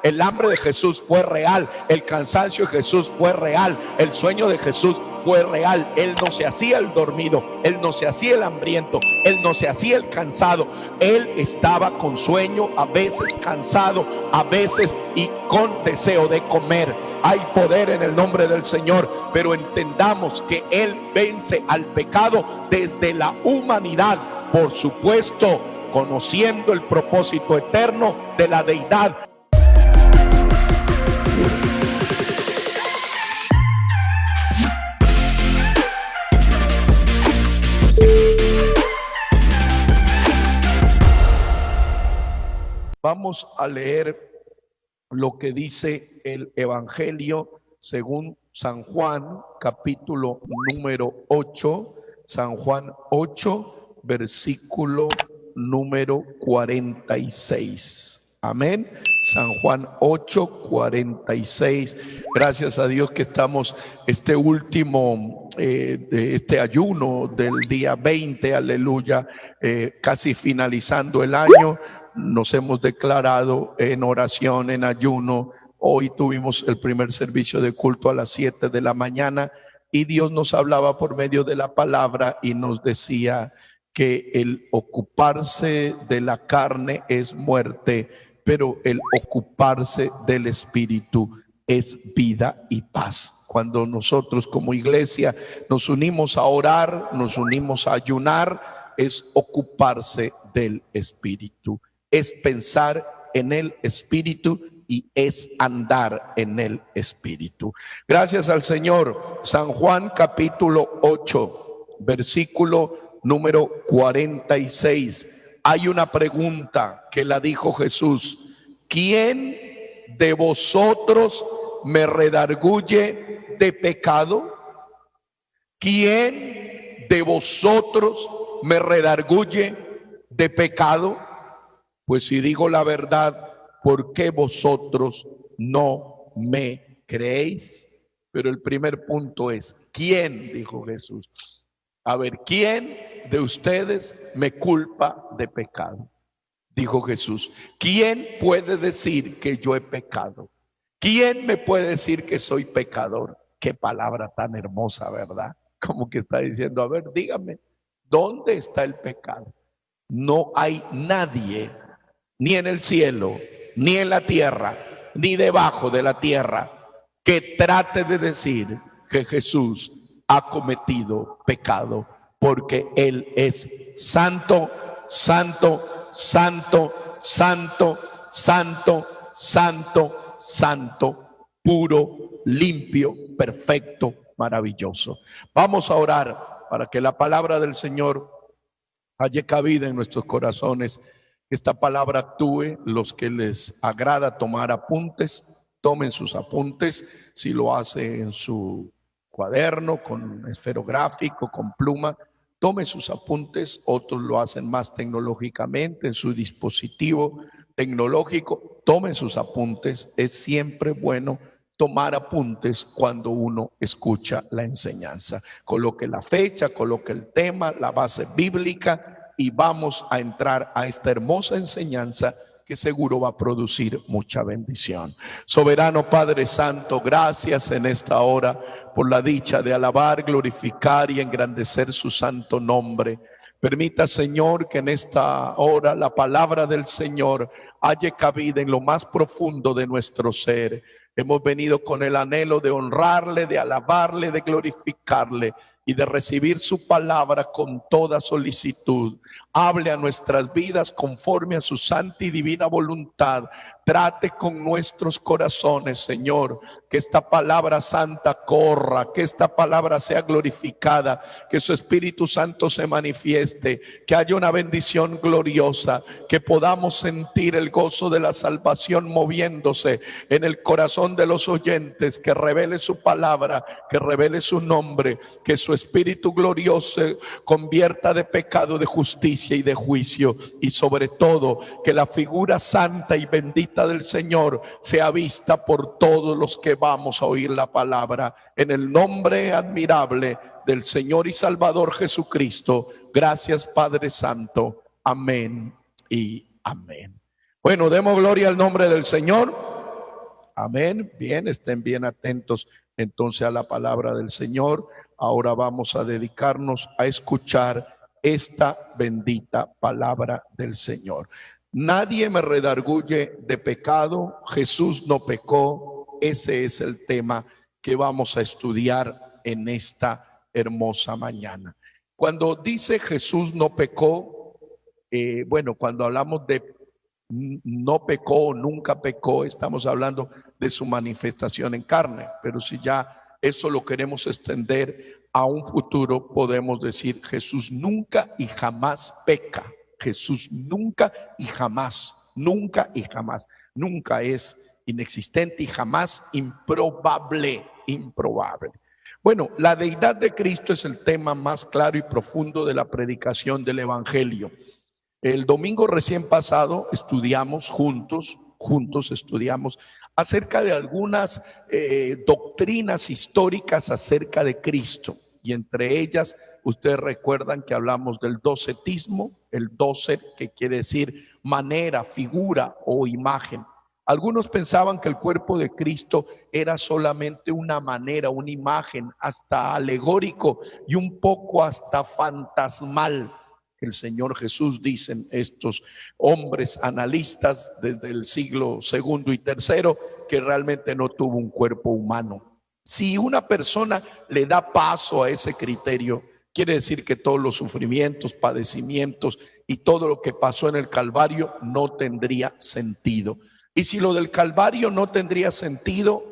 El hambre de Jesús fue real, el cansancio de Jesús fue real, el sueño de Jesús fue real. Él no se hacía el dormido, él no se hacía el hambriento, él no se hacía el cansado. Él estaba con sueño, a veces cansado, a veces y con deseo de comer. Hay poder en el nombre del Señor, pero entendamos que Él vence al pecado desde la humanidad, por supuesto, conociendo el propósito eterno de la deidad. Vamos a leer lo que dice el Evangelio según San Juan, capítulo número 8, San Juan 8, versículo número 46. Amén. San Juan 8, 46. Gracias a Dios que estamos este último, este ayuno del día 20, aleluya, casi finalizando el año. Nos hemos declarado en oración, en ayuno. Hoy tuvimos el primer servicio de culto a las 7 de la mañana y Dios nos hablaba por medio de la palabra y nos decía que el ocuparse de la carne es muerte, pero el ocuparse del espíritu es vida y paz. Cuando nosotros como iglesia nos unimos a orar, nos unimos a ayunar, es ocuparse del espíritu. Es pensar en el espíritu y es andar en el espíritu. Gracias al Señor. San Juan capítulo 8, versículo número 46. Hay una pregunta que la dijo Jesús: ¿quién de vosotros me redarguye de pecado? ¿Quién de vosotros me redarguye de pecado? Pues si digo la verdad, ¿por qué vosotros no me creéis? Pero el primer punto es, ¿quién? Dijo Jesús. A ver, ¿quién de ustedes me culpa de pecado? Dijo Jesús. ¿Quién puede decir que yo he pecado? ¿Quién me puede decir que soy pecador? Qué palabra tan hermosa, ¿verdad? Como que está diciendo, a ver, dígame, ¿dónde está el pecado? No hay nadie, ni en el cielo, ni en la tierra, ni debajo de la tierra, que trate de decir que Jesús ha cometido pecado, porque Él es santo, santo, santo, santo, santo, santo, santo, puro, limpio, perfecto, maravilloso. Vamos a orar para que la palabra del Señor haya cabida en nuestros corazones. Esta palabra actúe. Los que les agrada tomar apuntes, tomen sus apuntes. Si lo hace en su cuaderno, con esferográfico, con pluma, tome sus apuntes. Otros lo hacen más tecnológicamente en su dispositivo tecnológico. Tomen sus apuntes. Es siempre bueno tomar apuntes cuando uno escucha la enseñanza. Coloque la fecha, coloque el tema, la base bíblica, y vamos a entrar a esta hermosa enseñanza que seguro va a producir mucha bendición. Soberano Padre Santo, gracias en esta hora por la dicha de alabar, glorificar y engrandecer su santo nombre. Permita, Señor, que en esta hora la palabra del Señor haya cabida en lo más profundo de nuestro ser. Hemos venido con el anhelo de honrarle, de alabarle, de glorificarle y de recibir su palabra con toda solicitud. Hable a nuestras vidas conforme a su santa y divina voluntad. Trate con nuestros corazones, Señor. Que esta palabra santa corra, que esta palabra sea glorificada, que su Espíritu Santo se manifieste, que haya una bendición gloriosa, que podamos sentir el gozo de la salvación moviéndose en el corazón de los oyentes, que revele su palabra, que revele su nombre, que su Espíritu glorioso convierta de pecado, de justicia y de juicio, y sobre todo que la figura santa y bendita del Señor sea vista por todos los que vamos a oír la palabra. En el nombre admirable del Señor y Salvador Jesucristo. Gracias, Padre Santo. Amén y amén. Bueno, demos gloria al nombre del Señor. Amén. Bien, estén bien atentos entonces a la palabra del Señor. Ahora vamos a dedicarnos a escuchar esta bendita palabra del Señor. Nadie me redarguye de pecado, Jesús no pecó. Ese es el tema que vamos a estudiar en esta hermosa mañana. Cuando dice Jesús no pecó, cuando hablamos de no pecó, nunca pecó, estamos hablando de su manifestación en carne. Pero si ya eso lo queremos extender a un futuro, podemos decir Jesús nunca y jamás peca. Jesús nunca y jamás, nunca y jamás, nunca es inexistente y jamás improbable. Bueno, la deidad de Cristo es el tema más claro y profundo de la predicación del Evangelio. El domingo recién pasado estudiamos juntos estudiamos acerca de algunas doctrinas históricas acerca de Cristo, y entre ellas ustedes recuerdan que hablamos del docetismo, el docet, que quiere decir manera, figura o imagen. Algunos pensaban que el cuerpo de Cristo era solamente una manera, una imagen, hasta alegórico y un poco hasta fantasmal. El Señor Jesús, dicen estos hombres analistas desde el siglo segundo y tercero, que realmente no tuvo un cuerpo humano. Si una persona le da paso a ese criterio, quiere decir que todos los sufrimientos, padecimientos y todo lo que pasó en el Calvario no tendría sentido. Y si lo del Calvario no tendría sentido,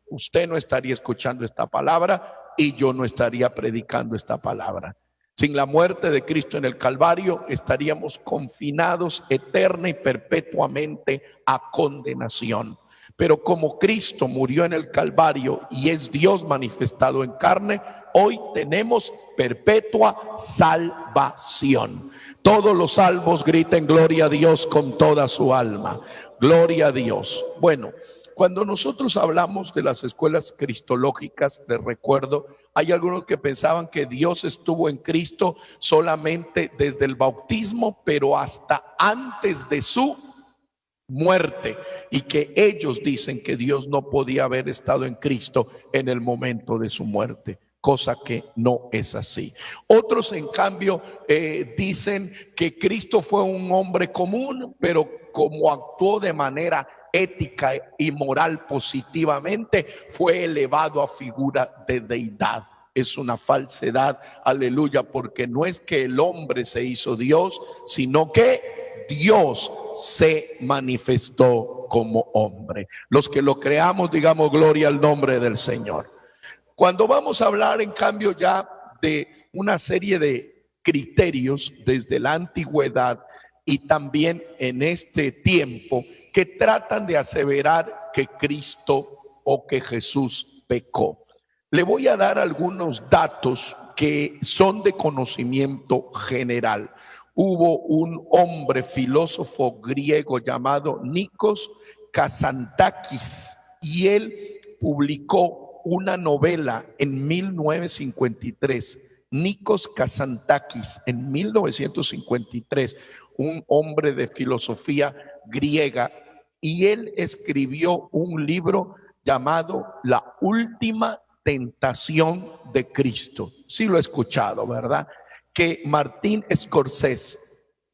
usted no estaría escuchando esta palabra y yo no estaría predicando esta palabra. Sin la muerte de Cristo en el Calvario, estaríamos confinados eterna y perpetuamente a condenación. Pero como Cristo murió en el Calvario y es Dios manifestado en carne, hoy tenemos perpetua salvación. Todos los salvos griten gloria a Dios con toda su alma. Gloria a Dios. Bueno, cuando nosotros hablamos de las escuelas cristológicas, les recuerdo, hay algunos que pensaban que Dios estuvo en Cristo solamente desde el bautismo, pero hasta antes de su muerte, y que ellos dicen que Dios no podía haber estado en Cristo en el momento de su muerte, cosa que no es así. Otros, en cambio, dicen que Cristo fue un hombre común, pero como actuó de manera ética y moral positivamente, fue elevado a figura de deidad. Es una falsedad, aleluya, porque no es que el hombre se hizo Dios, sino que Dios se manifestó como hombre. Los que lo creamos, digamos gloria al nombre del Señor. Cuando vamos a hablar, en cambio, ya de una serie de criterios desde la antigüedad y también en este tiempo, que tratan de aseverar que Cristo o que Jesús pecó. Le voy a dar algunos datos que son de conocimiento general. Hubo un hombre filósofo griego llamado Nikos Kazantzakis, y él publicó una novela en 1953. Nikos Kazantzakis, en 1953, un hombre de filosofía griega, y él escribió un libro llamado La Última Tentación de Cristo. Sí lo he escuchado, ¿verdad? Que Martin Scorsese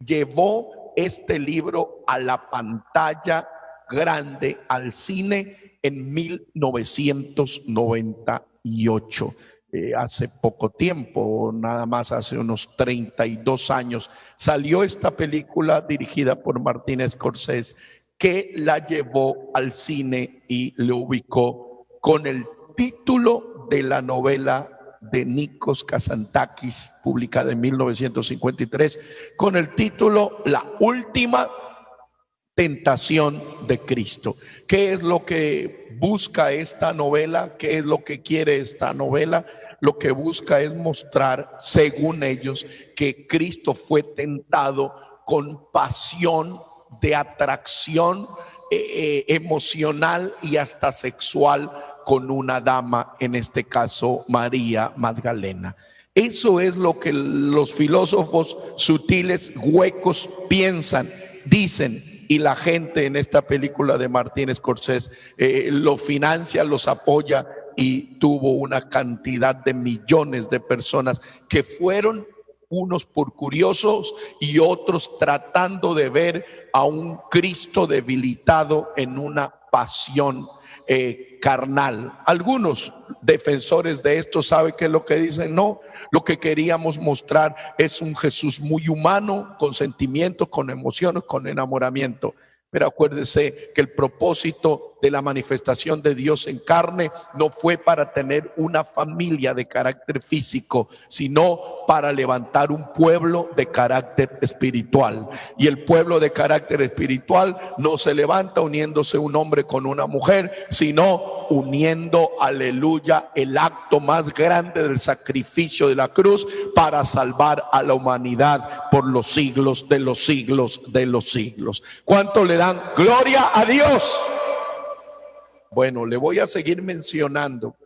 llevó este libro a la pantalla grande, al cine, en 1998. Hace poco tiempo, nada más hace unos 32 años, salió esta película dirigida por Martin Scorsese, que la llevó al cine y le ubicó con el título de la novela de Nikos Kazantzakis, publicada en 1953, con el título La Última Tentación de Cristo. ¿Qué es lo que busca esta novela? ¿Qué es lo que quiere esta novela? Lo que busca es mostrar, según ellos, que Cristo fue tentado con pasión de atracción emocional y hasta sexual con una dama, en este caso María Magdalena. Eso es lo que los filósofos sutiles, huecos, piensan. Dicen y la gente en esta película de Martin Scorsese lo financia, los apoya y tuvo una cantidad de millones de personas que fueron, unos por curiosos y otros tratando de ver a un Cristo debilitado en una pasión carnal. Algunos defensores de esto saben que es lo que dicen: no, lo que queríamos mostrar es un Jesús muy humano, con sentimientos, con emociones, con enamoramiento. Pero acuérdese que el propósito de la manifestación de Dios en carne no fue para tener una familia de carácter físico, sino para levantar un pueblo de carácter espiritual. Y el pueblo de carácter espiritual no se levanta uniéndose un hombre con una mujer, sino uniendo, aleluya, el acto más grande del sacrificio de la cruz para salvar a la humanidad por los siglos de los siglos de los siglos. ¿Cuánto le dan gloria a Dios? Bueno, le voy a seguir mencionando.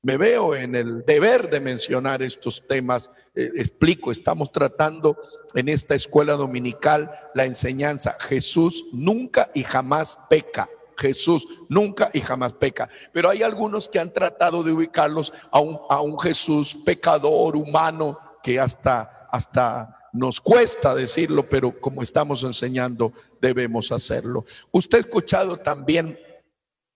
Me veo en el deber de mencionar estos temas. Explico, estamos tratando en esta escuela dominical la enseñanza: Jesús nunca y jamás peca. Jesús nunca y jamás peca. Pero hay algunos que han tratado de ubicarlos a un Jesús pecador, humano, que hasta nos cuesta decirlo, pero como estamos enseñando debemos hacerlo. Usted ha escuchado también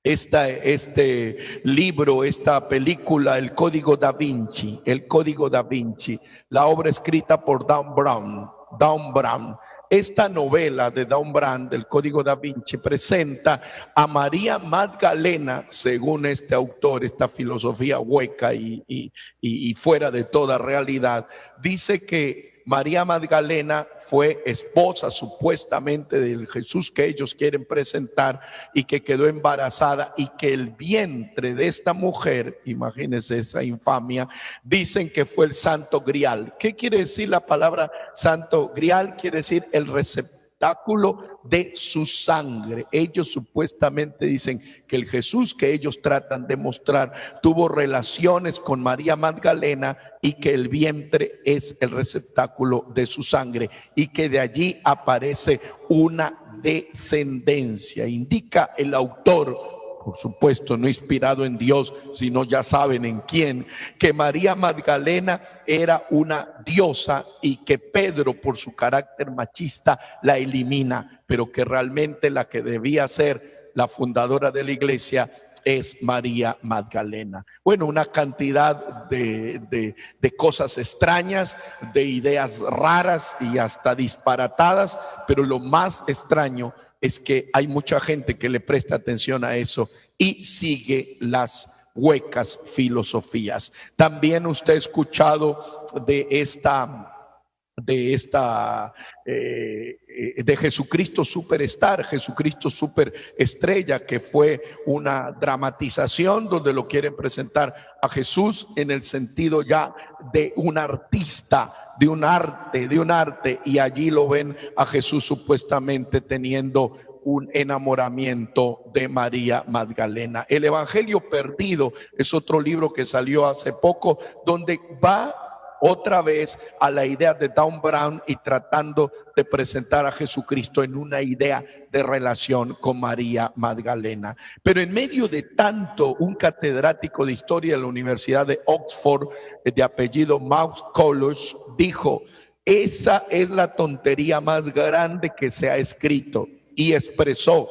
este libro, esta película, El Código Da Vinci, El Código Da Vinci, la obra escrita por Dan Brown. Esta novela de Dan Brown, del Código Da Vinci, presenta a María Magdalena, según este autor, esta filosofía hueca y fuera de toda realidad. Dice que María Magdalena fue esposa supuestamente del Jesús que ellos quieren presentar, y que quedó embarazada, y que el vientre de esta mujer, imagínense esa infamia, dicen que fue el Santo Grial. ¿Qué quiere decir la palabra Santo Grial? Quiere decir el receptáculo de su sangre. Ellos supuestamente dicen que el Jesús que ellos tratan de mostrar tuvo relaciones con María Magdalena, y que el vientre es el receptáculo de su sangre, y que de allí aparece una descendencia. Indica el autor, por supuesto no inspirado en Dios, sino ya saben en quién, que María Magdalena era una diosa, y que Pedro, por su carácter machista, la elimina, pero que realmente la que debía ser la fundadora de la iglesia es María Magdalena. Bueno, una cantidad de cosas extrañas, de ideas raras y hasta disparatadas, pero lo más extraño es que hay mucha gente que le presta atención a eso y sigue las huecas filosofías. También usted ha escuchado de Jesucristo Superstar, Jesucristo Superestrella, que fue una dramatización donde lo quieren presentar a Jesús en el sentido ya de un artista, de un arte, y allí lo ven a Jesús supuestamente teniendo un enamoramiento de María Magdalena. El Evangelio Perdido es otro libro que salió hace poco, donde va otra vez a la idea de Dan Brown y tratando de presentar a Jesucristo en una idea de relación con María Magdalena. Pero en medio de tanto, un catedrático de historia de la Universidad de Oxford, de apellido McCulloch, dijo: esa es la tontería más grande que se ha escrito. Y expresó: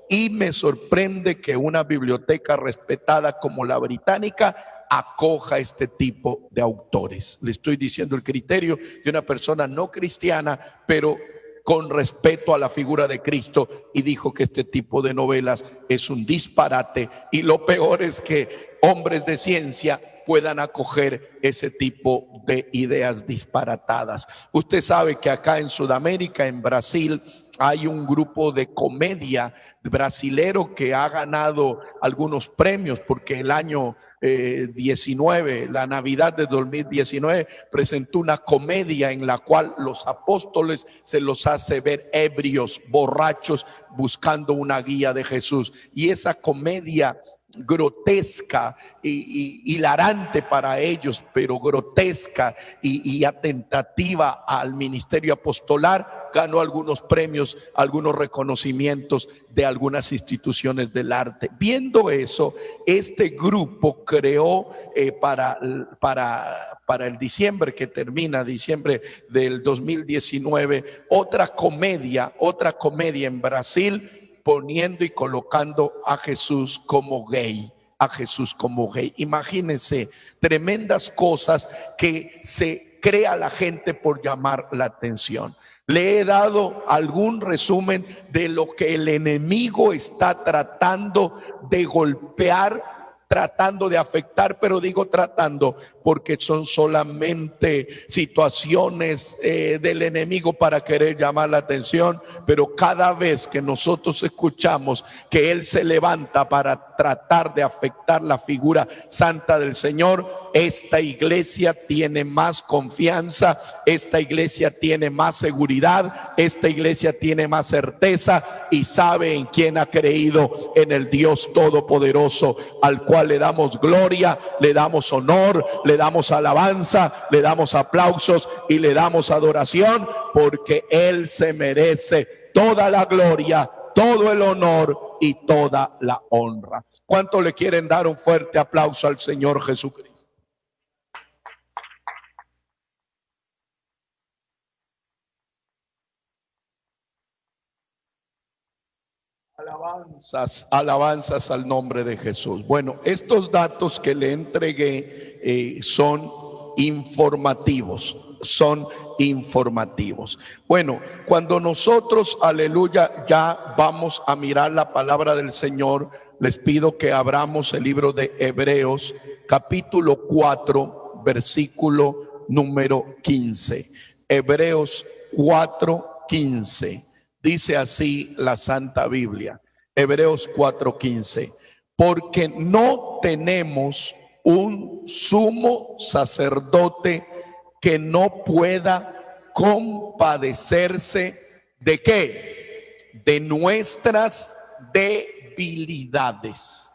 y me sorprende que una biblioteca respetada como la británica acoja este tipo de autores. Le estoy diciendo el criterio de una persona no cristiana, pero con respeto a la figura de Cristo, y dijo que este tipo de novelas es un disparate, y lo peor es que hombres de ciencia puedan acoger ese tipo de ideas disparatadas. Usted sabe que acá en Sudamérica, en Brasil, hay un grupo de comedia brasilero que ha ganado algunos premios, porque el año 19, la Navidad de 2019, presentó una comedia en la cual los apóstoles se los hace ver ebrios, borrachos, buscando una guía de Jesús. Y esa comedia grotesca y hilarante para ellos, pero grotesca y atentativa al ministerio apostolar, ganó algunos premios, algunos reconocimientos de algunas instituciones del arte. Viendo eso, este grupo creó para el diciembre que termina, diciembre del 2019, otra comedia en Brasil, poniendo y colocando a Jesús como gay. A Jesús como gay. Imagínense, tremendas cosas que se crea la gente por llamar la atención. Le he dado algún resumen de lo que el enemigo está tratando de golpear, tratando de afectar, pero digo tratando porque son solamente situaciones del enemigo para querer llamar la atención, pero cada vez que nosotros escuchamos que él se levanta para tratar de afectar la figura santa del Señor, esta iglesia tiene más confianza, esta iglesia tiene más seguridad, esta iglesia tiene más certeza y sabe en quién ha creído, en el Dios Todopoderoso, al cual le damos gloria, le damos honor, le damos alabanza, le damos aplausos y le damos adoración, porque Él se merece toda la gloria, todo el honor y toda la honra. ¿Cuánto le quieren dar un fuerte aplauso al Señor Jesucristo? Alabanzas, alabanzas al nombre de Jesús. Bueno, estos datos que le entregué son informativos, son informativos. Bueno, cuando nosotros, aleluya, ya vamos a mirar la palabra del Señor, les pido que abramos el libro de Hebreos, capítulo 4, versículo número 15. Hebreos 4, 15. Dice así la Santa Biblia, Hebreos 4:15, porque no tenemos un sumo sacerdote que no pueda compadecerse ¿de qué? De nuestras debilidades.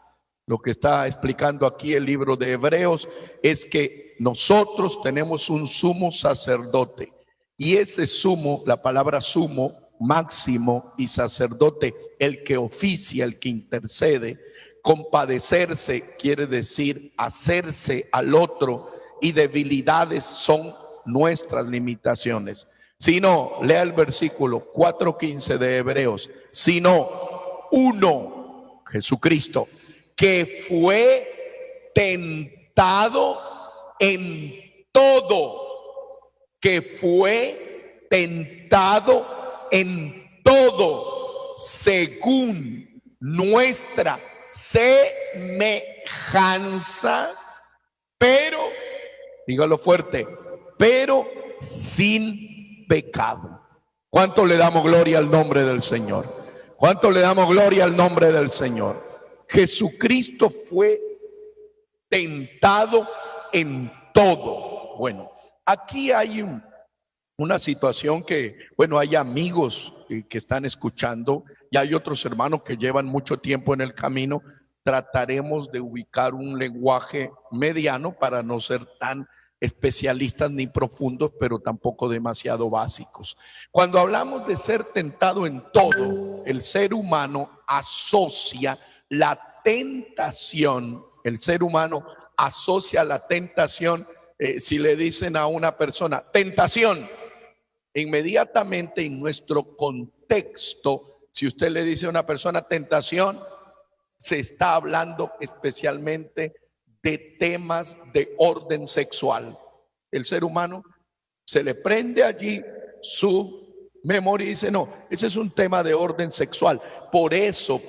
Lo que está explicando aquí el libro de Hebreos es que nosotros tenemos un sumo sacerdote, y ese sumo, la palabra sumo, máximo, y sacerdote, el que oficia, el que intercede. Compadecerse quiere decir hacerse al otro, y debilidades son nuestras limitaciones. Si no, lea el versículo 4:15 de Hebreos. Sino uno, Jesucristo, que fue tentado en todo, que fue tentado en todo, según nuestra semejanza, pero, dígalo fuerte, pero sin pecado. ¿Cuánto le damos gloria al nombre del Señor? ¿Cuánto le damos gloria al nombre del Señor? Jesucristo fue tentado en todo. Bueno, aquí hay una situación que, bueno, hay amigos que están escuchando y hay otros hermanos que llevan mucho tiempo en el camino. Trataremos de ubicar un lenguaje mediano para no ser tan especialistas ni profundos, pero tampoco demasiado básicos. Cuando hablamos de ser tentado en todo, el ser humano asocia la tentación, el ser humano asocia la tentación, si le dicen a una persona, tentación, inmediatamente en nuestro contexto, si usted le dice a una persona tentación, se está hablando especialmente de temas de orden sexual. El ser humano se le prende allí su memoria y dice, no, ese es un tema de orden sexual. Por eso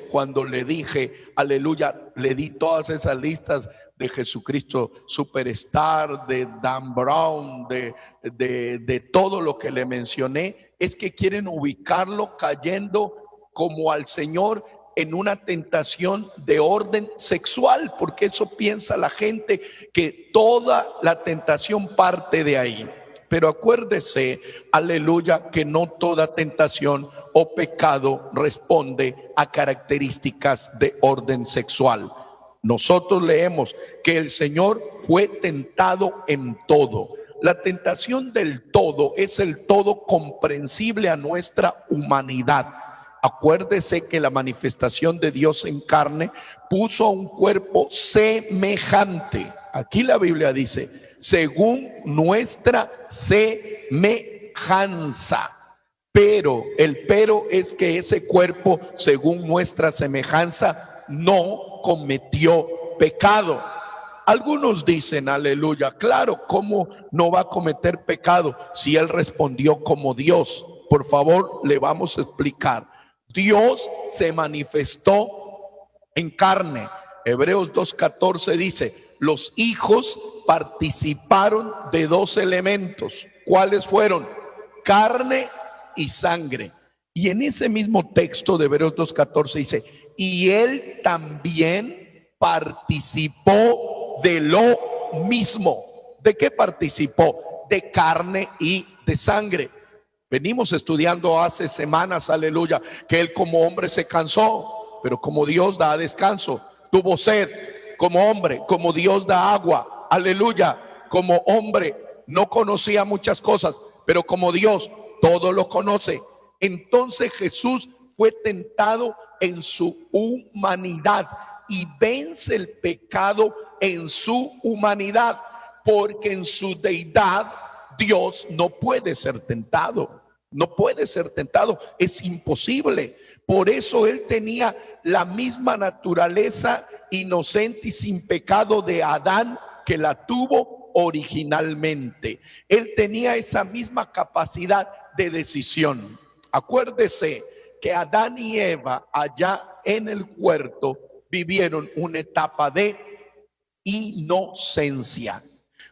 cuando le dije, aleluya, le di todas esas listas de Jesucristo Superstar, de Dan Brown, de todo lo que le mencioné, es que quieren ubicarlo cayendo como al Señor en una tentación de orden sexual, porque eso piensa la gente, que toda la tentación parte de ahí. Pero acuérdese, aleluya, que no toda tentación o pecado responde a características de orden sexual. Nosotros leemos que el Señor fue tentado en todo. La tentación del todo es el todo comprensible a nuestra humanidad. Acuérdese que la manifestación de Dios en carne puso un cuerpo semejante. Aquí la Biblia dice, según nuestra semejanza. Pero el pero es que ese cuerpo, según nuestra semejanza, no cometió pecado. Algunos dicen, aleluya, claro, ¿cómo no va a cometer pecado si él respondió como Dios? Por favor, le vamos a explicar. Dios se manifestó en carne. Hebreos 2:14 dice, los hijos participaron de dos elementos. ¿Cuáles fueron? Carne y sangre. Y en ese mismo texto de Hebreos 2:14 dice, y él también participó de lo mismo. ¿De qué participó? De carne y de sangre. Venimos estudiando hace semanas, aleluya, que él como hombre se cansó, pero como Dios da descanso. Tuvo sed como hombre, como Dios da agua, aleluya. Como hombre no conocía muchas cosas, pero como Dios todo lo conoce. Entonces Jesús fue tentado en su humanidad y vence el pecado en su humanidad, porque en su deidad Dios no puede ser tentado. No puede ser tentado, es imposible. Por eso él tenía la misma naturaleza inocente y sin pecado de Adán que la tuvo originalmente. Él tenía esa misma capacidad de decisión. Acuérdese que Adán y Eva allá en el huerto vivieron una etapa de inocencia.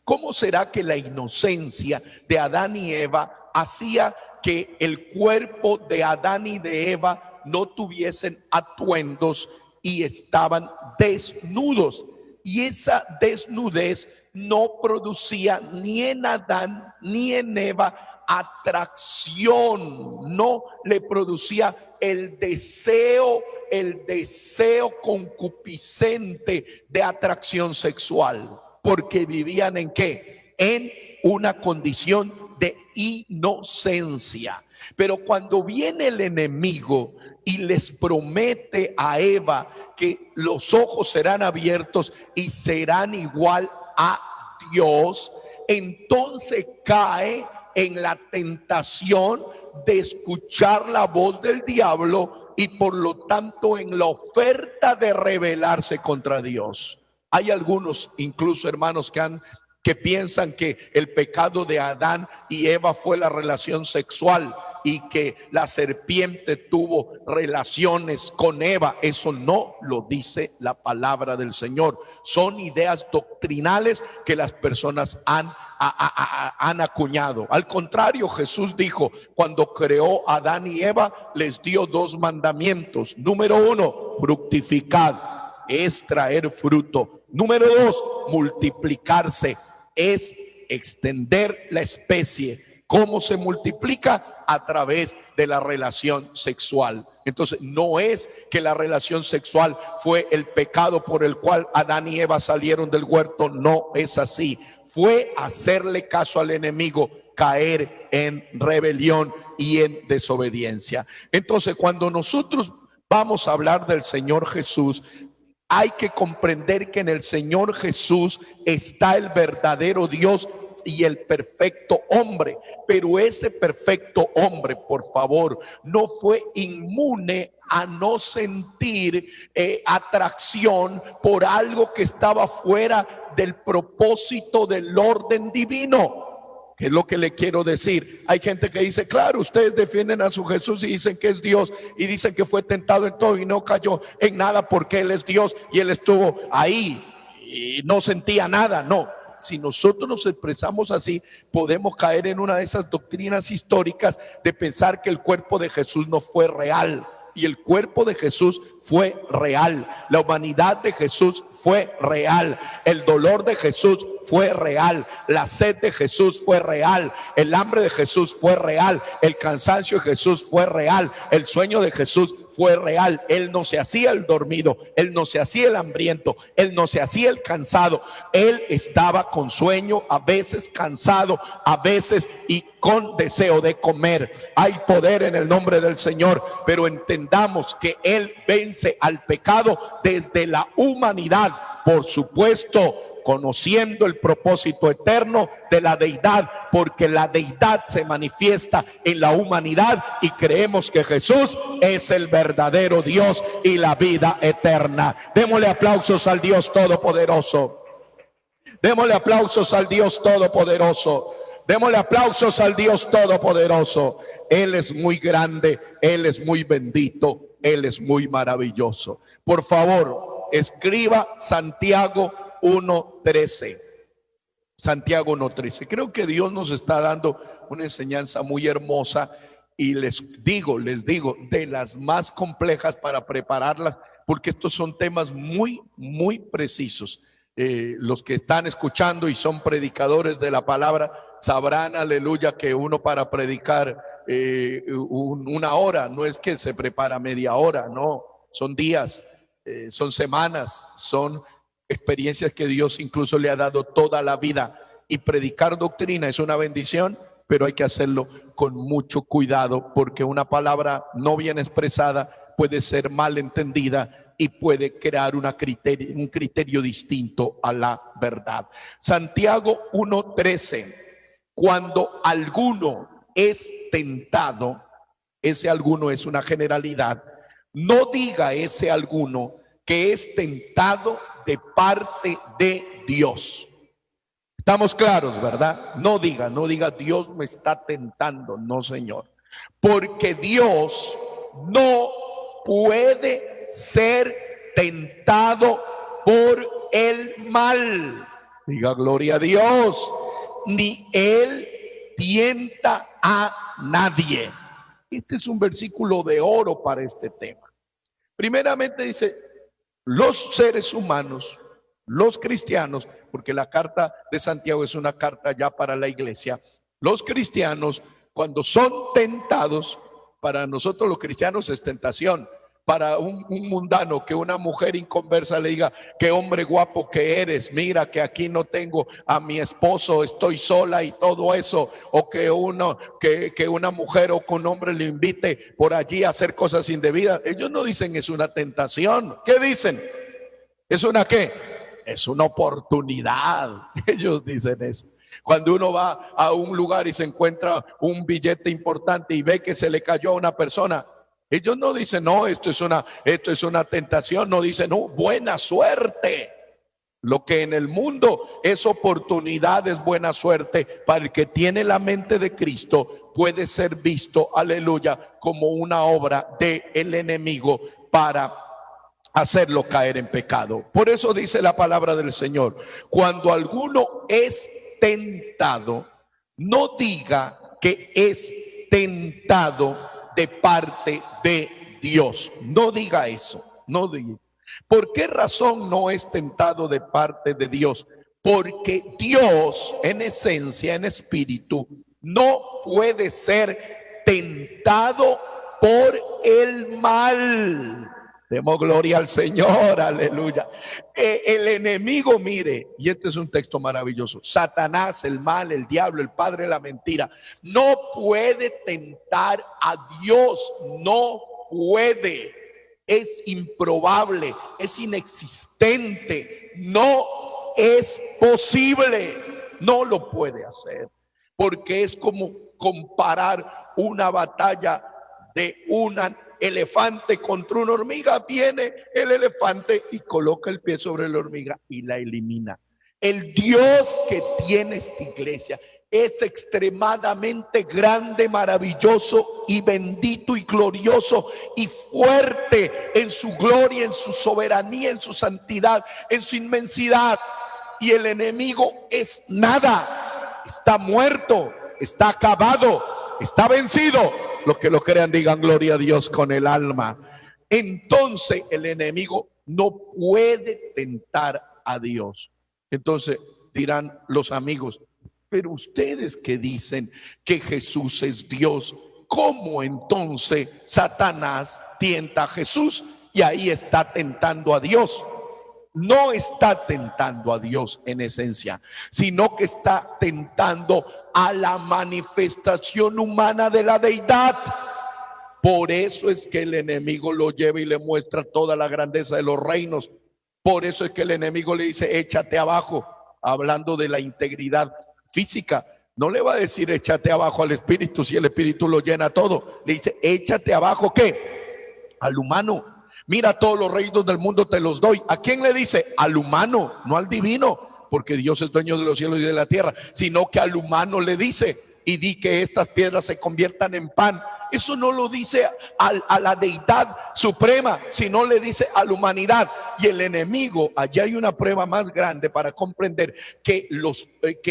¿Cómo será que la inocencia de Adán y Eva hacía que el cuerpo de Adán y de Eva no tuviesen atuendos y estaban desnudos? Y esa desnudez no producía ni en Adán ni en Eva atracción, no le producía el deseo concupiscente de atracción sexual, porque vivían ¿en qué? En una condición de inocencia. Pero cuando viene el enemigo y les promete a Eva que los ojos serán abiertos y serán igual a Dios, entonces cae en la tentación de escuchar la voz del diablo y por lo tanto en la oferta de rebelarse contra Dios. Hay algunos, incluso hermanos, que piensan que el pecado de Adán y Eva fue la relación sexual y que la serpiente tuvo relaciones con Eva. Eso no lo dice la palabra del Señor. Son ideas doctrinales que las personas han acuñado. Al contrario, Jesús dijo, cuando creó a Adán y Eva, les dio dos mandamientos. Número 1, fructificad, es traer fruto. Número 2, multiplicarse, es extender la especie. ¿Cómo se multiplica? A través de la relación sexual. Entonces, no es que la relación sexual fue el pecado por el cual Adán y Eva salieron del huerto. No es así. Fue hacerle caso al enemigo, caer en rebelión y en desobediencia. Entonces, cuando nosotros vamos a hablar del Señor Jesús, hay que comprender que en el Señor Jesús está el verdadero Dios y el perfecto hombre. Pero ese perfecto hombre, por favor, no fue inmune a no sentir atracción por algo que estaba fuera del propósito del orden divino. ¿Qué es lo que le quiero decir? Hay gente que dice, claro, ustedes defienden a su Jesús y dicen que es Dios y dicen que fue tentado en todo y no cayó en nada porque Él es Dios y Él estuvo ahí y no sentía nada. No, si nosotros nos expresamos así, podemos caer en una de esas doctrinas históricas de pensar que el cuerpo de Jesús no fue real. Y el cuerpo de Jesús fue real. La humanidad de Jesús fue real. El dolor de Jesús fue real. La sed de Jesús fue real. El hambre de Jesús fue real. El cansancio de Jesús fue real. El sueño de Jesús fue real. Él no se hacía el dormido. Él no se hacía el hambriento. Él no se hacía el cansado. Él estaba con sueño, a veces cansado, a veces y con deseo de comer. Hay poder en el nombre del Señor, pero entendamos que Él vence al pecado desde la humanidad, por supuesto, conociendo el propósito eterno de la deidad, porque la deidad se manifiesta en la humanidad y creemos que Jesús es el verdadero Dios y la vida eterna. Démosle aplausos al Dios Todopoderoso. Démosle aplausos al Dios Todopoderoso. Démosle aplausos al Dios Todopoderoso. Él es muy grande, Él es muy bendito, Él es muy maravilloso. Por favor, escriba Santiago 1:13. Santiago 1:13. Creo que Dios nos está dando una enseñanza muy hermosa y les digo, de las más complejas para prepararlas, porque estos son temas muy, muy precisos. Los que están escuchando y son predicadores de la palabra sabrán, aleluya, que uno para predicar una hora, no es que se prepara media hora, no, son días, son semanas, son experiencias que Dios incluso le ha dado toda la vida. Y predicar doctrina es una bendición, pero hay que hacerlo con mucho cuidado, porque una palabra no bien expresada puede ser mal entendida y puede crear un criterio distinto a la verdad. Santiago 1:13. Cuando alguno es tentado, ese alguno es una generalidad, no diga ese alguno que es tentado de parte de Dios. Estamos claros, ¿verdad? No diga Dios me está tentando, no, Señor. Porque Dios no puede ser tentado por el mal. Diga gloria a Dios. Ni Él tienta a nadie. Este es un versículo de oro para este tema. Primeramente dice, los seres humanos, los cristianos, porque la carta de Santiago es una carta ya para la iglesia, los cristianos cuando son tentados, para nosotros los cristianos es tentación. Para un mundano que una mujer inconversa le diga, qué hombre guapo que eres, mira que aquí no tengo a mi esposo, estoy sola y todo eso, o que una mujer o que un hombre le invite por allí a hacer cosas indebidas, ellos no dicen es una tentación. ¿Qué dicen? ¿Es una qué? Es una oportunidad. Ellos dicen eso. Cuando uno va a un lugar y se encuentra un billete importante y ve que se le cayó a una persona, ellos no dicen, no, esto es una tentación, no dicen, no, buena suerte. Lo que en el mundo es oportunidad, es buena suerte. Para el que tiene la mente de Cristo, puede ser visto, aleluya, como una obra del enemigo para hacerlo caer en pecado. Por eso dice la palabra del Señor, cuando alguno es tentado, no diga que es tentado de parte de Dios. No diga eso, no diga. ¿Por qué razón no es tentado de parte de Dios? Porque Dios, en esencia, en espíritu, no puede ser tentado por el mal. Demos gloria al Señor, aleluya. El enemigo, mire, y este es un texto maravilloso, Satanás, el mal, el diablo, el padre de la mentira, no puede tentar a Dios, no puede. Es improbable, es inexistente, no es posible, no lo puede hacer, porque es como comparar una batalla de una elefante contra una hormiga. Viene el elefante y coloca el pie sobre la hormiga y la elimina. El Dios que tiene esta iglesia es extremadamente grande, maravilloso y bendito y glorioso y fuerte en su gloria, en su soberanía, en su santidad, en su inmensidad. Y el enemigo es nada, está muerto, está acabado, está vencido. Los que lo crean digan gloria a Dios con el alma. entonces el enemigo no puede tentar a Dios. Entonces dirán los amigos, pero ustedes que dicen que Jesús es Dios, ¿cómo entonces Satanás tienta a Jesús y ahí está tentando a Dios? No está tentando a Dios en esencia, sino que está tentando a la manifestación humana de la deidad. Por eso es que el enemigo lo lleva y le muestra toda la grandeza de los reinos. Por eso es que el enemigo le dice, échate abajo, hablando de la integridad física. No le va a decir échate abajo al espíritu si el espíritu lo llena todo. Le dice échate abajo, ¿qué? Al humano. Mira, todos los reinos del mundo te los doy. ¿A quién le dice? Al humano, no al divino, porque Dios es dueño de los cielos y de la tierra, sino que al humano le dice, y di que estas piedras se conviertan en pan. Eso no lo dice a la deidad suprema, sino le dice a la humanidad. Y el enemigo, allá hay una prueba más grande para comprender que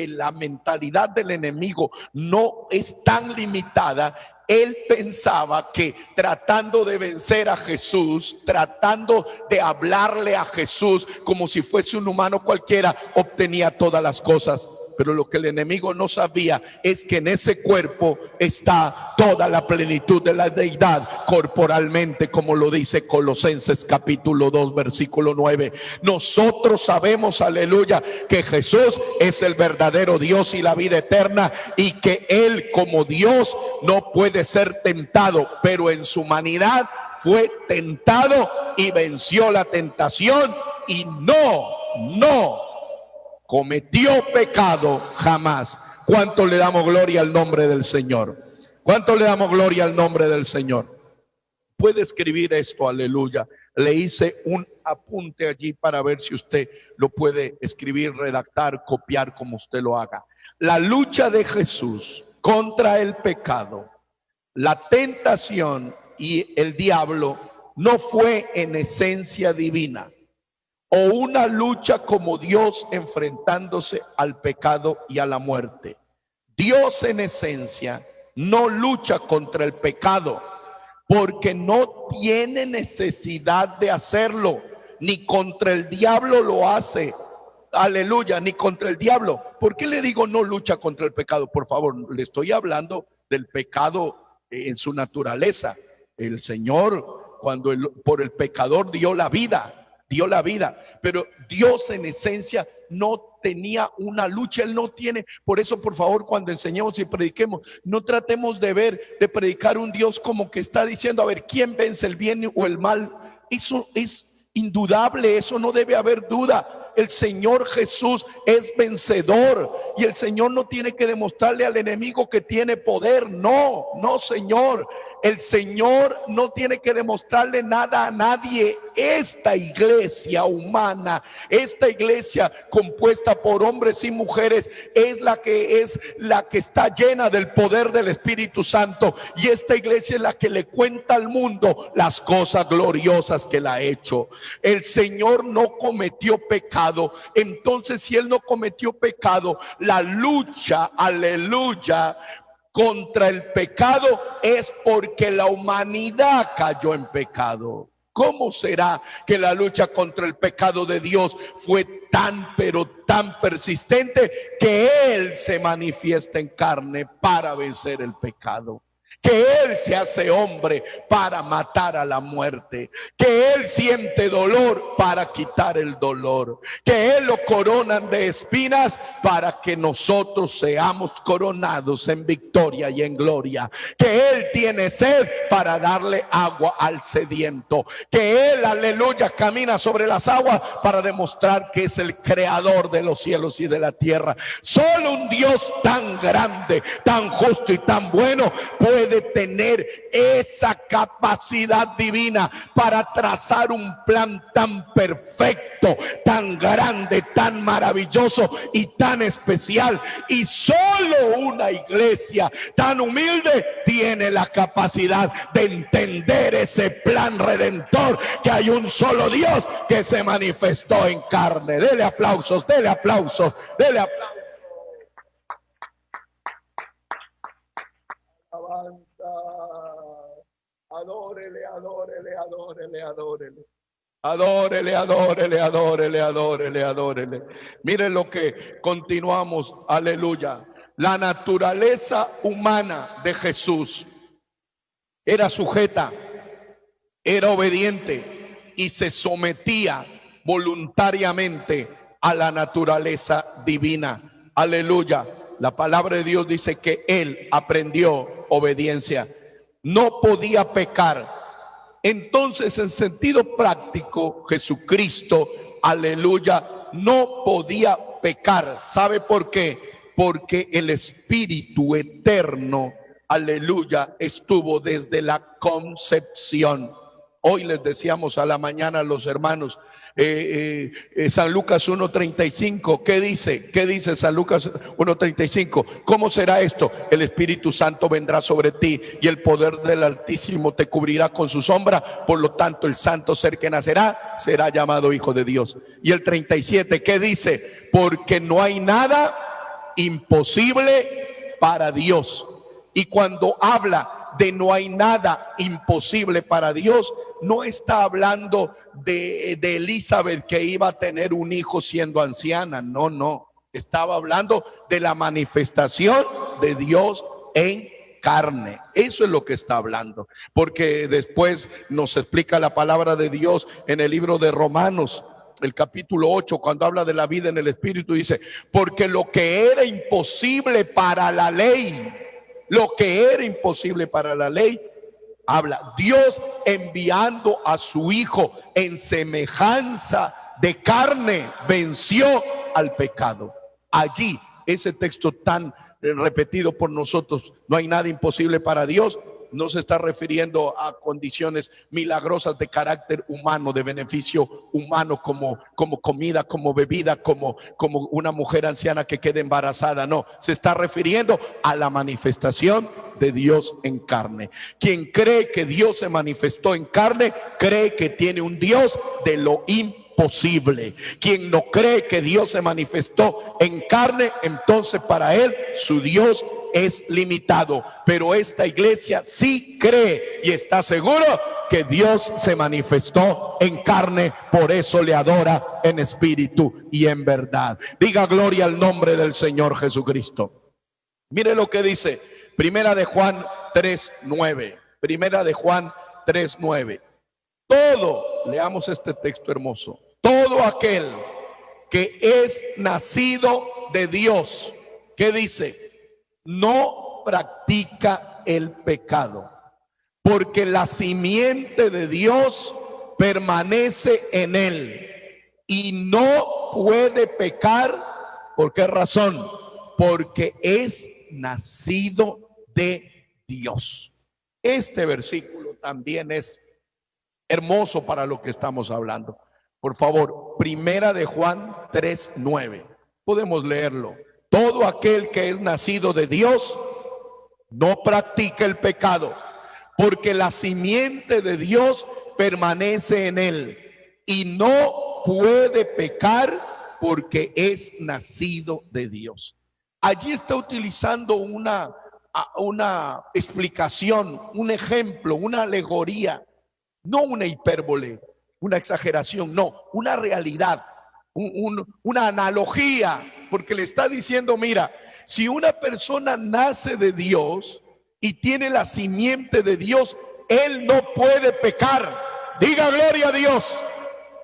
la mentalidad del enemigo no es tan limitada. Él pensaba que tratando de vencer a Jesús, tratando de hablarle a Jesús como si fuese un humano cualquiera, obtenía todas las cosas. Pero lo que el enemigo no sabía es que en ese cuerpo está toda la plenitud de la deidad corporalmente, como lo dice Colosenses capítulo 2 versículo 9. Nosotros sabemos, aleluya, que Jesús es el verdadero Dios y la vida eterna, y que Él como Dios no puede ser tentado, pero en su humanidad fue tentado y venció la tentación y no cometió pecado jamás. ¿Cuánto le damos gloria al nombre del Señor? ¿Cuánto le damos gloria al nombre del Señor? Puede escribir esto, aleluya. Le hice un apunte allí para ver si usted lo puede escribir, redactar, copiar, como usted lo haga. La lucha de Jesús contra el pecado, la tentación y el diablo no fue en esencia divina, o una lucha como Dios enfrentándose al pecado y a la muerte. Dios en esencia no lucha contra el pecado, porque no tiene necesidad de hacerlo, ni contra el diablo lo hace. Aleluya, ni contra el diablo. ¿Por qué le digo no lucha contra el pecado? Por favor, le estoy hablando del pecado en su naturaleza. El Señor, cuando por el pecador dio la vida, pero Dios en esencia no tenía una lucha. Él no tiene. Por eso, por favor, cuando enseñemos y prediquemos, no tratemos de predicar un Dios como que está diciendo, a ver, ¿quién vence el bien o el mal? Eso es indudable, eso no debe haber duda. El Señor Jesús es vencedor, y el Señor no tiene que demostrarle al enemigo que tiene poder. No, Señor. El Señor no tiene que demostrarle nada a nadie. Esta iglesia humana, esta iglesia compuesta por hombres y mujeres, es la que está llena del poder del Espíritu Santo, y esta iglesia es la que le cuenta al mundo las cosas gloriosas que él ha hecho. El Señor no cometió pecado. Entonces, si él no cometió pecado, la lucha, aleluya, contra el pecado es porque la humanidad cayó en pecado. ¿Cómo será que la lucha contra el pecado de Dios fue pero tan persistente, que Él se manifiesta en carne para vencer el pecado? Que Él se hace hombre para matar a la muerte, que Él siente dolor para quitar el dolor, que Él lo coronan de espinas para que nosotros seamos coronados en victoria y en gloria, que Él tiene sed para darle agua al sediento, que Él, aleluya, camina sobre las aguas para demostrar que es el creador de los cielos y de la tierra. Solo un Dios tan grande, tan justo y tan bueno puede tener esa capacidad divina para trazar un plan tan perfecto, tan grande, tan maravilloso y tan especial. Y solo una iglesia tan humilde tiene la capacidad de entender ese plan redentor, que hay un solo Dios que se manifestó en carne. Dele aplausos, dele aplausos, dele aplausos. Adórele, adórele, adórele, adórele. Adórele, adórele, adórele, adórele, adórele. Miren lo que continuamos, aleluya. La naturaleza humana de Jesús era sujeta, era obediente y se sometía voluntariamente a la naturaleza divina. Aleluya. La palabra de Dios dice que él aprendió obediencia. No podía pecar. Entonces, en sentido práctico, Jesucristo, aleluya, no podía pecar. ¿Sabe por qué? Porque el Espíritu eterno, aleluya, estuvo desde la concepción. Hoy les decíamos a la mañana a los hermanos, San Lucas 1:35, ¿qué dice? ¿Qué dice San Lucas 1:35? ¿Cómo será esto? El Espíritu Santo vendrá sobre ti y el poder del Altísimo te cubrirá con su sombra. Por lo tanto, el santo ser que nacerá será llamado Hijo de Dios. Y el 37, ¿qué dice? Porque no hay nada imposible para Dios. Y cuando habla de no hay nada imposible para Dios, no está hablando de Elizabeth que iba a tener un hijo siendo anciana. No, no. Estaba hablando de la manifestación de Dios en carne. Eso es lo que está hablando. Porque después nos explica la palabra de Dios en el libro de Romanos, el capítulo 8, cuando habla de la vida en el Espíritu, dice: porque lo que era imposible para la ley, lo que era imposible para la ley, habla Dios enviando a su Hijo en semejanza de carne, venció al pecado. Allí, ese texto tan repetido por nosotros, no hay nada imposible para Dios, no se está refiriendo a condiciones milagrosas de carácter humano, de beneficio humano, como comida, como bebida, como una mujer anciana que quede embarazada. No, se está refiriendo a la manifestación de Dios en carne. Quien cree que Dios se manifestó en carne, cree que tiene un Dios de lo imposible. Quien no cree que Dios se manifestó en carne, entonces para él su Dios es limitado. Pero esta iglesia sí cree y está seguro que Dios se manifestó en carne, por eso le adora en espíritu y en verdad. Diga gloria al nombre del Señor Jesucristo. Mire lo que dice Primera de Juan 3:9. Primera de Juan 3:9. Todo, leamos este texto hermoso, todo aquel que es nacido de Dios, ¿qué dice? No practica el pecado, porque la simiente de Dios permanece en él y no puede pecar. ¿Por qué razón? Porque es nacido de Dios. Este versículo también es hermoso para lo que estamos hablando. Por favor, Primera de Juan 3:9. Podemos leerlo. Todo aquel que es nacido de Dios no practica el pecado, porque la simiente de Dios permanece en él y no puede pecar porque es nacido de Dios. Allí está utilizando una explicación, un ejemplo, una alegoría, no una hipérbole, una exageración, no, una realidad, una analogía. Porque le está diciendo, mira, si una persona nace de Dios y tiene la simiente de Dios, él no puede pecar. Diga gloria a Dios.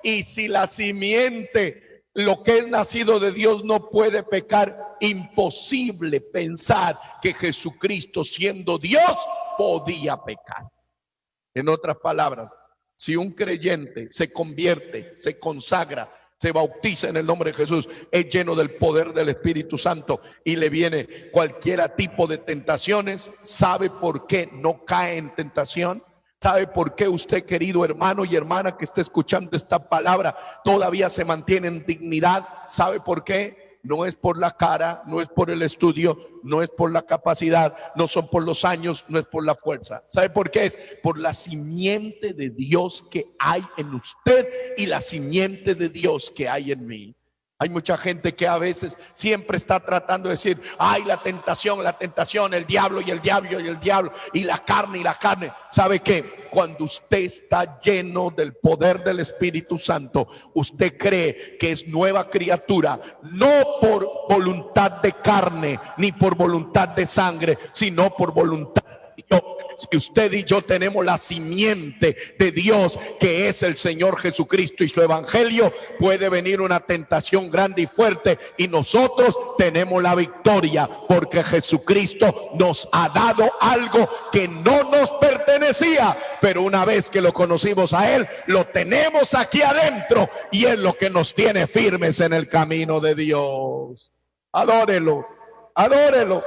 Y si la simiente, lo que es nacido de Dios, no puede pecar, imposible pensar que Jesucristo, siendo Dios, podía pecar. En otras palabras, si un creyente se convierte, se consagra, se bautiza en el nombre de Jesús, es lleno del poder del Espíritu Santo y le viene cualquier tipo de tentaciones, ¿sabe por qué no cae en tentación? ¿Sabe por qué usted, querido hermano y hermana que está escuchando esta palabra, todavía se mantiene en dignidad? ¿Sabe por qué? No es por la cara, no es por el estudio, no es por la capacidad, no son por los años, no es por la fuerza. ¿Sabe por qué es? Por la simiente de Dios que hay en usted y la simiente de Dios que hay en mí. Hay mucha gente que a veces siempre está tratando de decir, ay, la tentación, el diablo y el diablo y el diablo, y la carne y la carne. ¿Sabe qué? Cuando usted está lleno del poder del Espíritu Santo, usted cree que es nueva criatura, no por voluntad de carne, ni por voluntad de sangre, sino por voluntad de Dios. Si usted y yo tenemos la simiente de Dios, que es el Señor Jesucristo y su evangelio, puede venir una tentación grande y fuerte y nosotros tenemos la victoria, porque Jesucristo nos ha dado algo que no nos pertenecía, pero una vez que lo conocimos a Él, lo tenemos aquí adentro y es lo que nos tiene firmes en el camino de Dios. Adórelo, adórelo.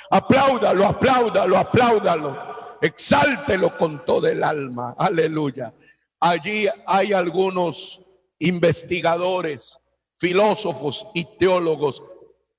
Apláudalo, apláudalo, apláudalo. Exáltelo con todo el alma. Aleluya. Allí hay algunos investigadores, filósofos y teólogos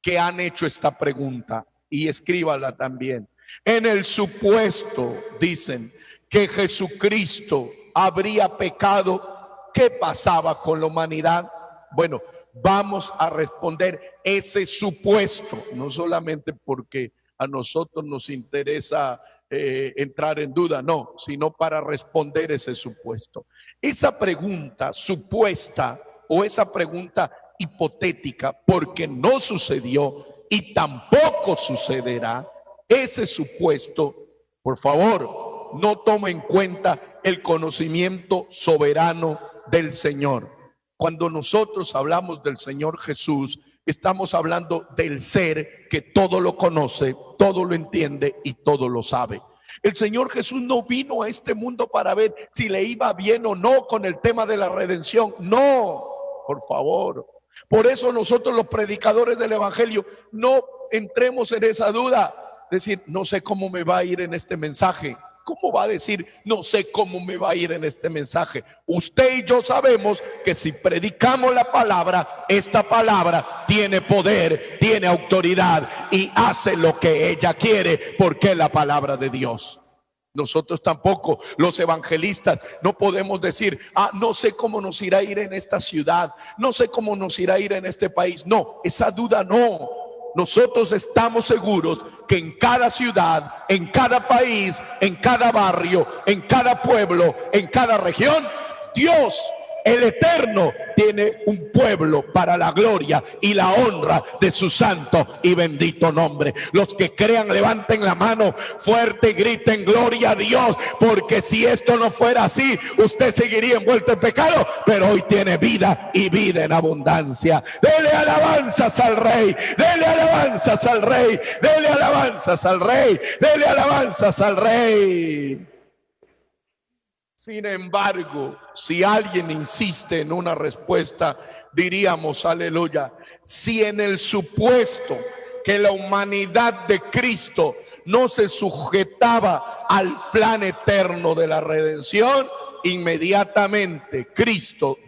que han hecho esta pregunta, y escríbala también. En el supuesto, dicen, que Jesucristo habría pecado, ¿qué pasaba con la humanidad? Bueno, vamos a responder ese supuesto, no solamente porque a nosotros nos interesa entrar en duda, no, sino para responder ese supuesto. Esa pregunta supuesta o esa pregunta hipotética, porque no sucedió y tampoco sucederá, ese supuesto, por favor, no toma en cuenta el conocimiento soberano del Señor. Cuando nosotros hablamos del Señor Jesús, estamos hablando del ser que todo lo conoce, todo lo entiende y todo lo sabe. El Señor Jesús no vino a este mundo para ver si le iba bien o no con el tema de la redención. No, por favor. Por eso nosotros los predicadores del evangelio no entremos en esa duda. Decir, no sé cómo me va a ir en este mensaje. ¿Cómo va a decir, no sé cómo me va a ir en este mensaje? Usted y yo sabemos que si predicamos la palabra, esta palabra tiene poder, tiene autoridad y hace lo que ella quiere, porque es la palabra de Dios. Nosotros tampoco, los evangelistas, no podemos decir, no sé cómo nos irá a ir en esta ciudad, no sé cómo nos irá a ir en este país. No, esa duda no. Nosotros estamos seguros que en cada ciudad, en cada país, en cada barrio, en cada pueblo, en cada región, Dios, el Eterno, tiene un pueblo para la gloria y la honra de su santo y bendito nombre. Los que crean, levanten la mano fuerte y griten gloria a Dios, porque si esto no fuera así, usted seguiría envuelto en pecado, pero hoy tiene vida y vida en abundancia. Dele alabanzas al Rey, dele alabanzas al Rey, dele alabanzas al Rey, dele alabanzas al Rey. Sin embargo, si alguien insiste en una respuesta, diríamos, aleluya, si en el supuesto que la humanidad de Cristo no se sujetaba al plan eterno de la redención, inmediatamente Cristo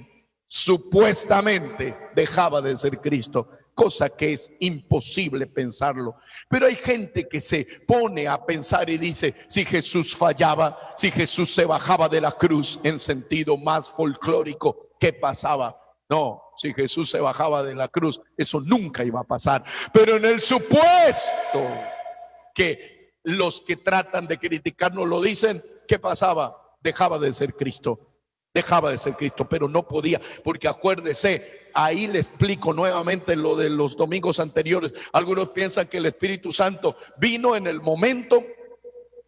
supuestamente dejaba de ser Cristo, cosa que es imposible pensarlo. Pero hay gente que se pone a pensar y dice, si Jesús fallaba, si Jesús se bajaba de la cruz en sentido más folclórico, ¿qué pasaba? No, si Jesús se bajaba de la cruz, eso nunca iba a pasar. Pero en el supuesto que los que tratan de criticarnos lo dicen, ¿qué pasaba? Dejaba de ser Cristo. Dejaba de ser Cristo, pero no podía, porque acuérdese, ahí le explico nuevamente lo de los domingos anteriores. Algunos piensan que el Espíritu Santo vino en el momento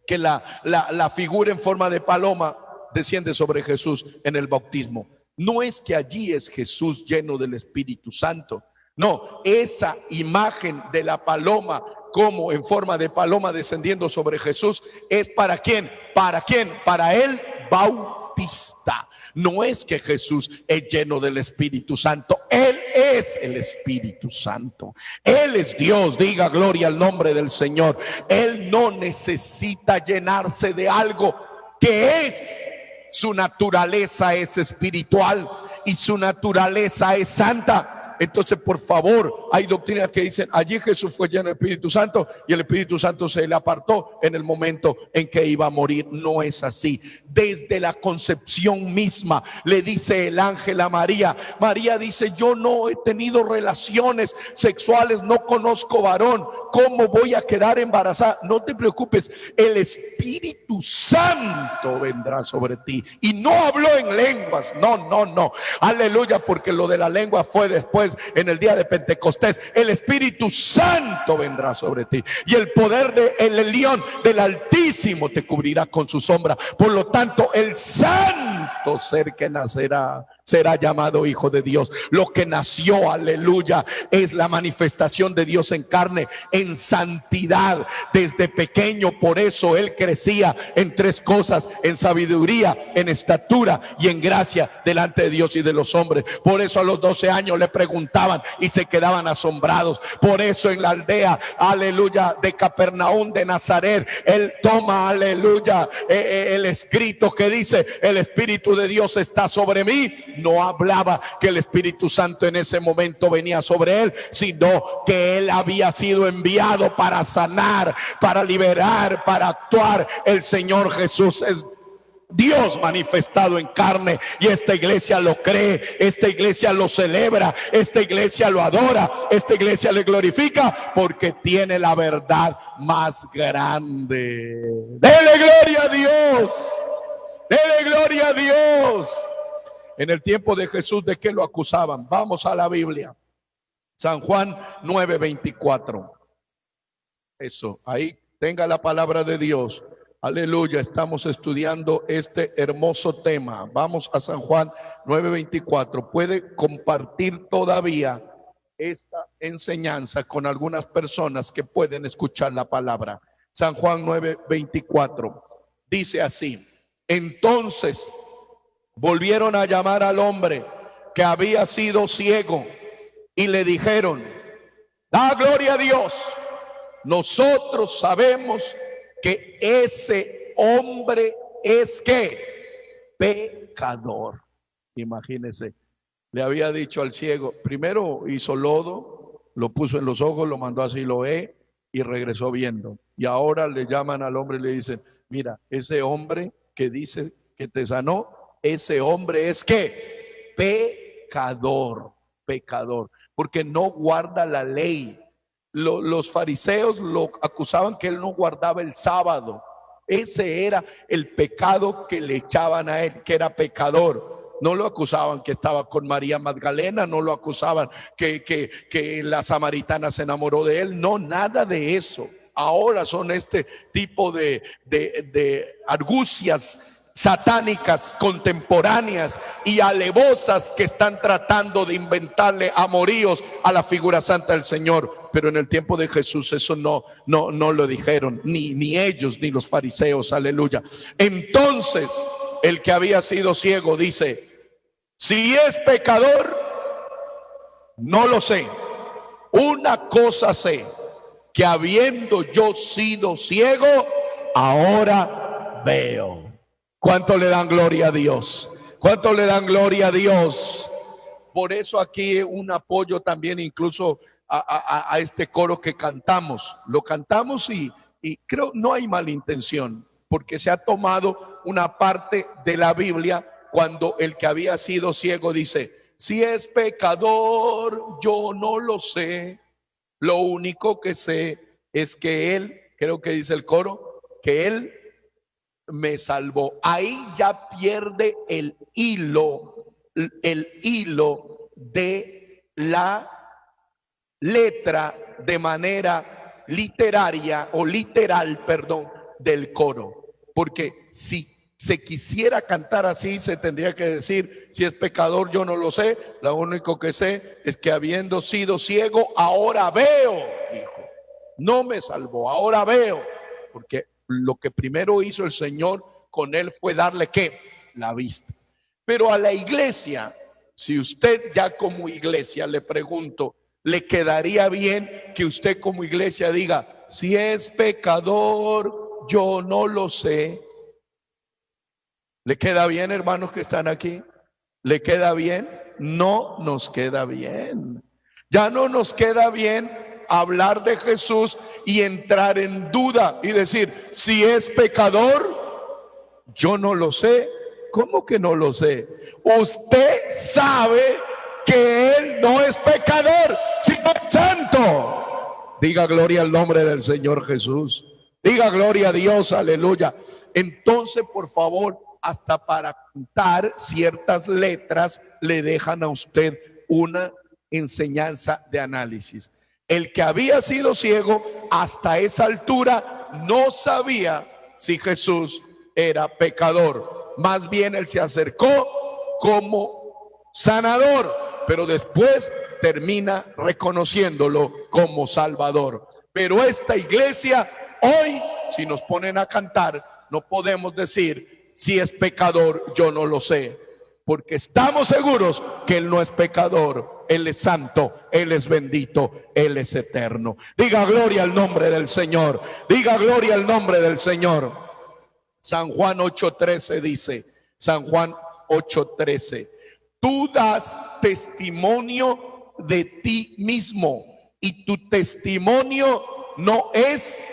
que la figura en forma de paloma desciende sobre Jesús en el bautismo. No es que allí es Jesús lleno del Espíritu Santo. No, esa imagen de la paloma como en forma de paloma descendiendo sobre Jesús es ¿para quién? ¿Para quién? Para el bautista. No es que Jesús es lleno del Espíritu Santo, Él es el Espíritu Santo. Él es Dios, diga gloria al nombre del Señor. Él no necesita llenarse de algo que es, su naturaleza es espiritual y su naturaleza es santa. Entonces, por favor, hay doctrinas que dicen allí Jesús fue lleno del Espíritu Santo y el Espíritu Santo se le apartó en el momento en que iba a morir. No es así. Desde la concepción misma le dice el ángel a María. María dice: yo no he tenido relaciones sexuales, no conozco varón, ¿cómo voy a quedar embarazada? No te preocupes, el Espíritu Santo vendrá sobre ti. Y no habló en lenguas, no, aleluya, porque lo de la lengua fue después, en el día de Pentecostés. El Espíritu Santo vendrá sobre ti y el poder del Elión, del Altísimo, te cubrirá con su sombra. Por lo tanto, el santo ser que nacerá será llamado Hijo de Dios. Lo que nació, aleluya, es la manifestación de Dios en carne, en santidad desde pequeño. Por eso él crecía en tres cosas: en sabiduría, en estatura y en gracia delante de Dios y de los hombres. Por eso a los 12 años le preguntaban y se quedaban asombrados. Por eso en la aldea, aleluya, de Capernaum de Nazaret, él toma, aleluya, el escrito que dice: el Espíritu de Dios está sobre mí. No hablaba que el Espíritu Santo en ese momento venía sobre él, sino que él había sido enviado para sanar, para liberar, para actuar. El Señor Jesús es Dios manifestado en carne, y esta iglesia lo cree, esta iglesia lo celebra, esta iglesia lo adora, esta iglesia le glorifica, porque tiene la verdad más grande. Dele gloria a Dios, dele gloria a Dios. En el tiempo de Jesús, ¿de qué lo acusaban? Vamos a la Biblia. San Juan 9:24. Eso, ahí tenga la palabra de Dios. Aleluya, estamos estudiando este hermoso tema. Vamos a San Juan 9:24. Puede compartir todavía esta enseñanza con algunas personas que pueden escuchar la palabra. San Juan 9:24 dice así: entonces volvieron a llamar al hombre que había sido ciego y le dijeron: da gloria a Dios, nosotros sabemos que ese hombre es ¿qué? Pecador. Imagínese, le había dicho al ciego, primero hizo lodo, lo puso en los ojos, lo mandó a Siloé y regresó viendo. Y ahora le llaman al hombre y le dicen: mira, ese hombre que dice que te sanó, ese hombre es ¿qué? Pecador, pecador, porque no guarda la ley. Los fariseos lo acusaban que él no guardaba el sábado. Ese era el pecado que le echaban a él, que era pecador. No lo acusaban que estaba con María Magdalena, no lo acusaban que la samaritana se enamoró de él, no, nada de eso. Ahora son este tipo de argucias satánicas contemporáneas y alevosas que están tratando de inventarle amoríos a la figura santa del Señor. Pero en el tiempo de Jesús eso no lo dijeron, ni ellos ni los fariseos, aleluya. Entonces el que había sido ciego dice: si es pecador, no lo sé. Una cosa sé, que habiendo yo sido ciego, ahora veo. ¿Cuánto le dan gloria a Dios? ¿Cuánto le dan gloria a Dios? Por eso aquí un apoyo también incluso a este coro que cantamos. Lo cantamos y creo no hay mala intención, porque se ha tomado una parte de la Biblia cuando el que había sido ciego dice: si es pecador, yo no lo sé. Lo único que sé es que él, creo que dice el coro, que él me salvó. Ahí ya pierde el hilo de la letra de manera literaria o literal, perdón, del coro. Porque si se quisiera cantar así, se tendría que decir: si es pecador, yo no lo sé. Lo único que sé es que habiendo sido ciego, ahora veo, dijo. No me salvó, ahora veo. Porque lo que primero hizo el Señor con él fue darle ¿qué? La vista. Pero a la iglesia, si usted ya como iglesia, le pregunto, ¿le quedaría bien que usted como iglesia diga: si es pecador, yo no lo sé? ¿Le queda bien, hermanos que están aquí? ¿Le queda bien? No nos queda bien. Ya no nos queda bien hablar de Jesús y entrar en duda y decir, si es pecador, yo no lo sé. ¿Cómo que no lo sé? Usted sabe que Él no es pecador, sino es santo. Diga gloria al nombre del Señor Jesús. Diga gloria a Dios, aleluya. Entonces, por favor, hasta para contar ciertas letras le dejan a usted una enseñanza de análisis. El que había sido ciego hasta esa altura no sabía si Jesús era pecador. Más bien él se acercó como sanador, pero después termina reconociéndolo como Salvador. Pero esta iglesia hoy, si nos ponen a cantar, no podemos decir si es pecador, yo no lo sé, porque estamos seguros que Él no es pecador, Él es santo, Él es bendito, Él es eterno. Diga gloria al nombre del Señor, diga gloria al nombre del Señor. San Juan 8:13 dice, San Juan 8:13, tú das testimonio de ti mismo y tu testimonio no es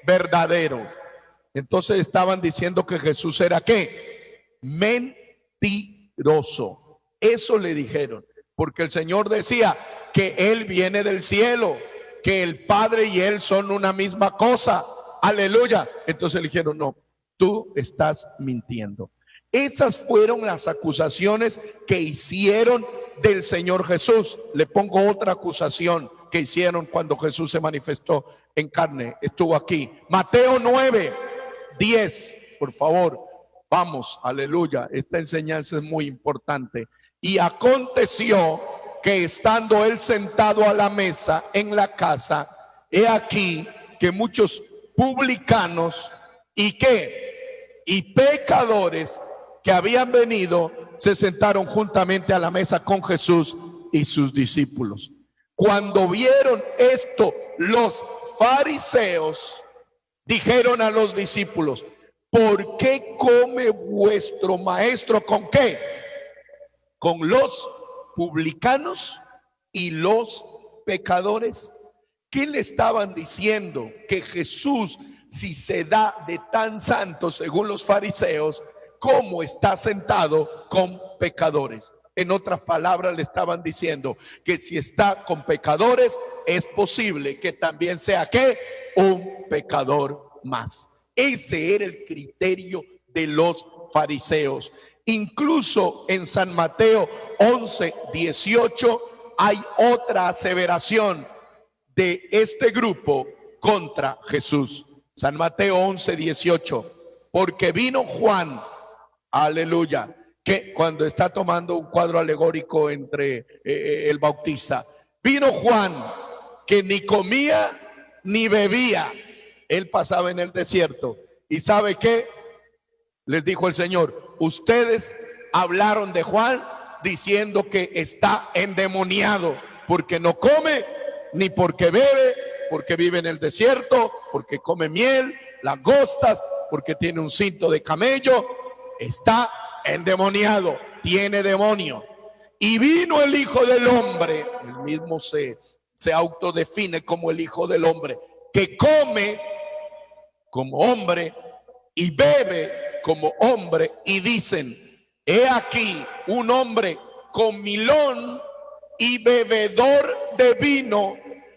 verdadero. Entonces estaban diciendo que Jesús era ¿qué? Mentiroso. Eso le dijeron, porque el Señor decía que Él viene del cielo, que el Padre y Él son una misma cosa. Aleluya. Entonces le dijeron, no, tú estás mintiendo. Esas fueron las acusaciones que hicieron del Señor Jesús. Le pongo otra acusación que hicieron cuando Jesús se manifestó en carne, estuvo aquí. Mateo 9:10, por favor, vamos, aleluya. Esta enseñanza es muy importante. Y aconteció que estando él sentado a la mesa en la casa, he aquí que muchos publicanos y pecadores que habían venido se sentaron juntamente a la mesa con Jesús y sus discípulos. Cuando vieron esto, los fariseos dijeron a los discípulos, ¿por qué come vuestro maestro con qué? Con los publicanos y los pecadores. ¿Qué le estaban diciendo? Que Jesús, si se da de tan santo según los fariseos, ¿cómo está sentado con pecadores? En otras palabras, le estaban diciendo que si está con pecadores, es posible que también sea ¿qué? Un pecador más. Ese era el criterio de los fariseos. Incluso en San Mateo 11:18 hay otra aseveración de este grupo contra Jesús. San Mateo 11:18, porque vino Juan, aleluya, que cuando está tomando un cuadro alegórico entre el bautista, vino Juan que ni comía ni bebía, él pasaba en el desierto. ¿Y sabe qué? Les dijo el Señor, ustedes hablaron de Juan diciendo que está endemoniado, porque no come ni porque bebe, porque vive en el desierto, porque come miel, langostas, porque tiene un cinto de camello, está endemoniado, tiene demonio. Y vino el Hijo del Hombre, el mismo se autodefine como el Hijo del Hombre, que come como hombre y bebe como hombre, y dicen, he aquí un hombre comilón y bebedor de vino,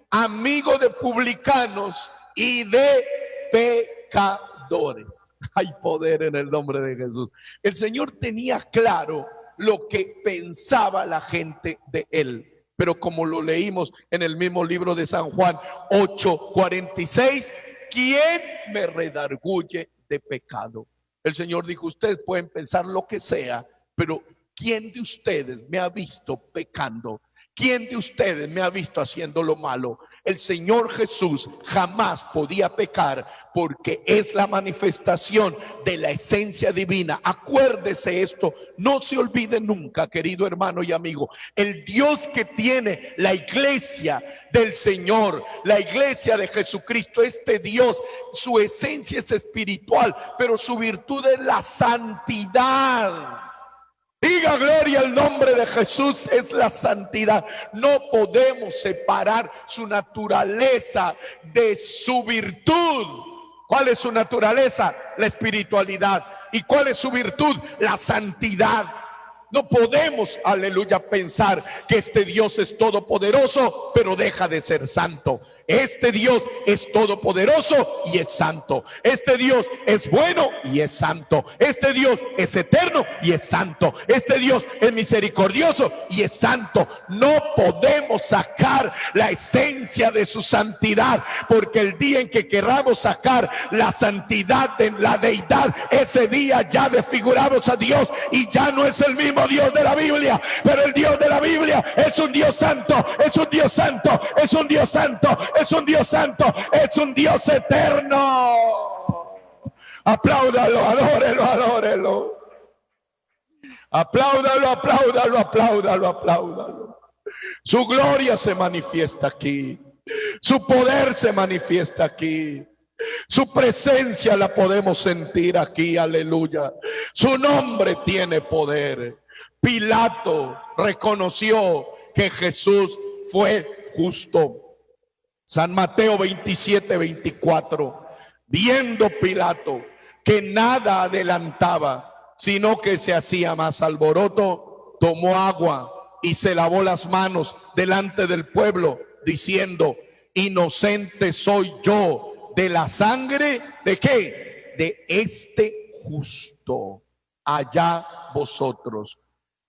amigo de publicanos y de pecadores. Hay poder en el nombre de Jesús. El Señor tenía claro lo que pensaba la gente de él. Pero como lo leímos en el mismo libro de San Juan 8:46, ¿quién me redarguye de pecado? El Señor dijo, ustedes pueden pensar lo que sea, pero ¿quién de ustedes me ha visto pecando? ¿Quién de ustedes me ha visto haciendo lo malo? El Señor Jesús jamás podía pecar porque es la manifestación de la esencia divina. Acuérdese esto, no se olvide nunca, querido hermano y amigo. El Dios que tiene la iglesia del Señor, la iglesia de Jesucristo, este Dios, su esencia es espiritual, pero su virtud es la santidad. Diga gloria al nombre de Jesús, es la santidad. No podemos separar su naturaleza de su virtud. ¿Cuál es su naturaleza? La espiritualidad. ¿Y cuál es su virtud? La santidad. No podemos, aleluya, pensar que este Dios es todopoderoso, pero deja de ser santo. Este Dios es todopoderoso y es santo. Este Dios es bueno y es santo. Este Dios es eterno y es santo. Este Dios es misericordioso y es santo. No podemos sacar la esencia de su santidad, porque el día en que queramos sacar la santidad de la deidad, ese día ya desfiguramos a Dios y ya no es el mismo Dios de la Biblia. Pero el Dios de la Biblia es un Dios santo, es un Dios santo, es un Dios santo, es un Dios santo, es un Dios eterno. Apláudalo, adórelo, adórelo. Apláudalo, apláudalo, apláudalo, apláudalo. Su gloria se manifiesta aquí. Su poder se manifiesta aquí. Su presencia la podemos sentir aquí, aleluya. Su nombre tiene poder. Pilato reconoció que Jesús fue justo. San Mateo 27-24. Viendo Pilato que nada adelantaba, sino que se hacía más alboroto, tomó agua y se lavó las manos delante del pueblo, diciendo: inocente soy yo de la sangre, ¿de qué? De este justo. Allá vosotros.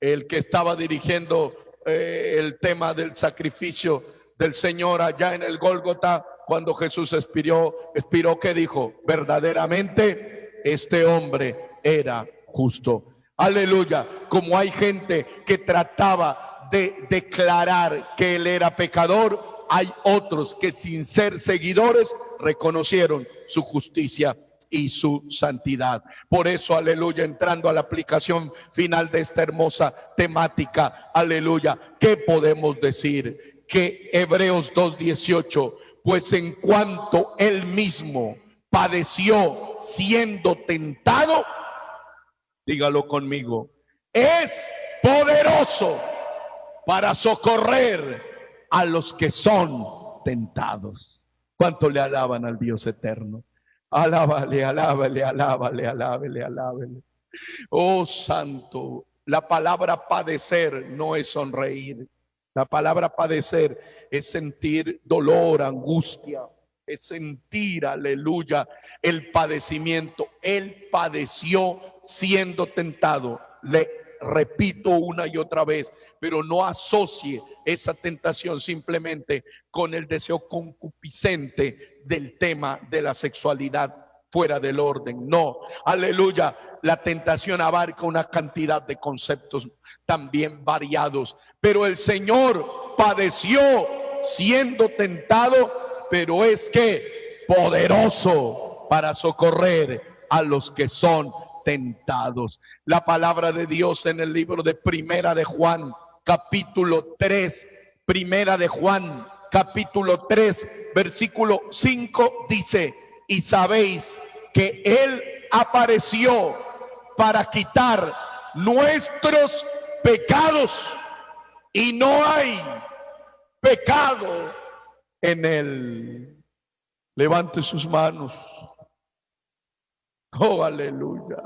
El que estaba dirigiendo el tema del sacrificio del Señor allá en el Gólgota, cuando Jesús expiró, ¿qué dijo? Verdaderamente este hombre era justo. Aleluya. Como hay gente que trataba de declarar que él era pecador, hay otros que sin ser seguidores reconocieron su justicia y su santidad. Por eso, aleluya, entrando a la aplicación final de esta hermosa temática, aleluya, ¿qué podemos decir? Que Hebreos 2:18, pues en cuanto él mismo padeció siendo tentado, dígalo conmigo, es poderoso para socorrer a los que son tentados. ¿Cuánto le alaban al Dios eterno? Alábale, alábale, alábale, alábale, alábale. Oh santo, la palabra padecer no es sonreír. La palabra padecer es sentir dolor, angustia, es sentir, aleluya, el padecimiento. Él padeció siendo tentado. Le repito una y otra vez, pero no asocie esa tentación simplemente con el deseo concupiscente del tema de la sexualidad fuera del orden. No, aleluya, la tentación abarca una cantidad de conceptos también variados, pero el Señor padeció siendo tentado, pero es que poderoso para socorrer a los que son tentados. La palabra de Dios en el libro de Primera de Juan, capítulo 3, Primera de Juan, capítulo 3, versículo 5 dice: y sabéis que Él apareció para quitar nuestros pecados, y no hay pecado en Él. Levante sus manos. Oh, aleluya.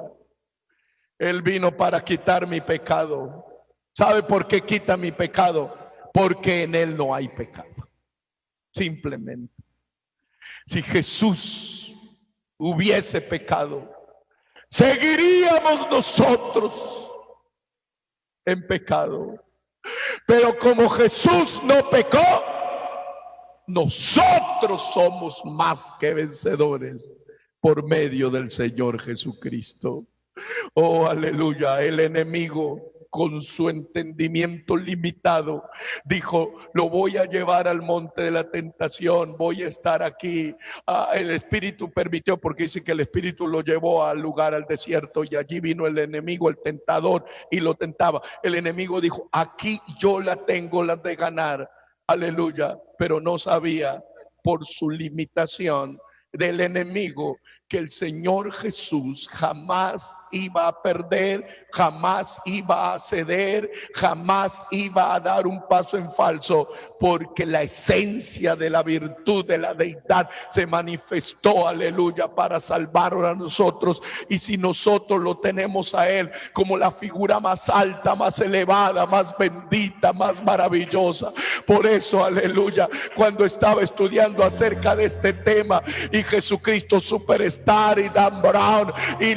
Él vino para quitar mi pecado. ¿Sabe por qué quita mi pecado? Porque en Él no hay pecado. Simplemente. Si Jesús hubiese pecado, seguiríamos nosotros en pecado. Pero como Jesús no pecó, nosotros somos más que vencedores por medio del Señor Jesucristo. Oh, aleluya. El enemigo, con su entendimiento limitado, dijo: lo voy a llevar al monte de la tentación, voy a estar aquí. El Espíritu permitió, porque dice que el Espíritu lo llevó al lugar, al desierto, y allí vino el enemigo, el tentador, y lo tentaba. El enemigo dijo: aquí yo la tengo, la de ganar. Aleluya. Pero no sabía, por su limitación del enemigo, que el Señor Jesús jamás iba a perder, jamás iba a ceder, jamás iba a dar un paso en falso, porque la esencia de la virtud de la deidad se manifestó, aleluya, para salvar a nosotros. Y si nosotros lo tenemos a Él como la figura más alta, más elevada, más bendita, más maravillosa, por eso, aleluya, cuando estaba estudiando acerca de este tema y Jesucristo Superstar y Dan Brown y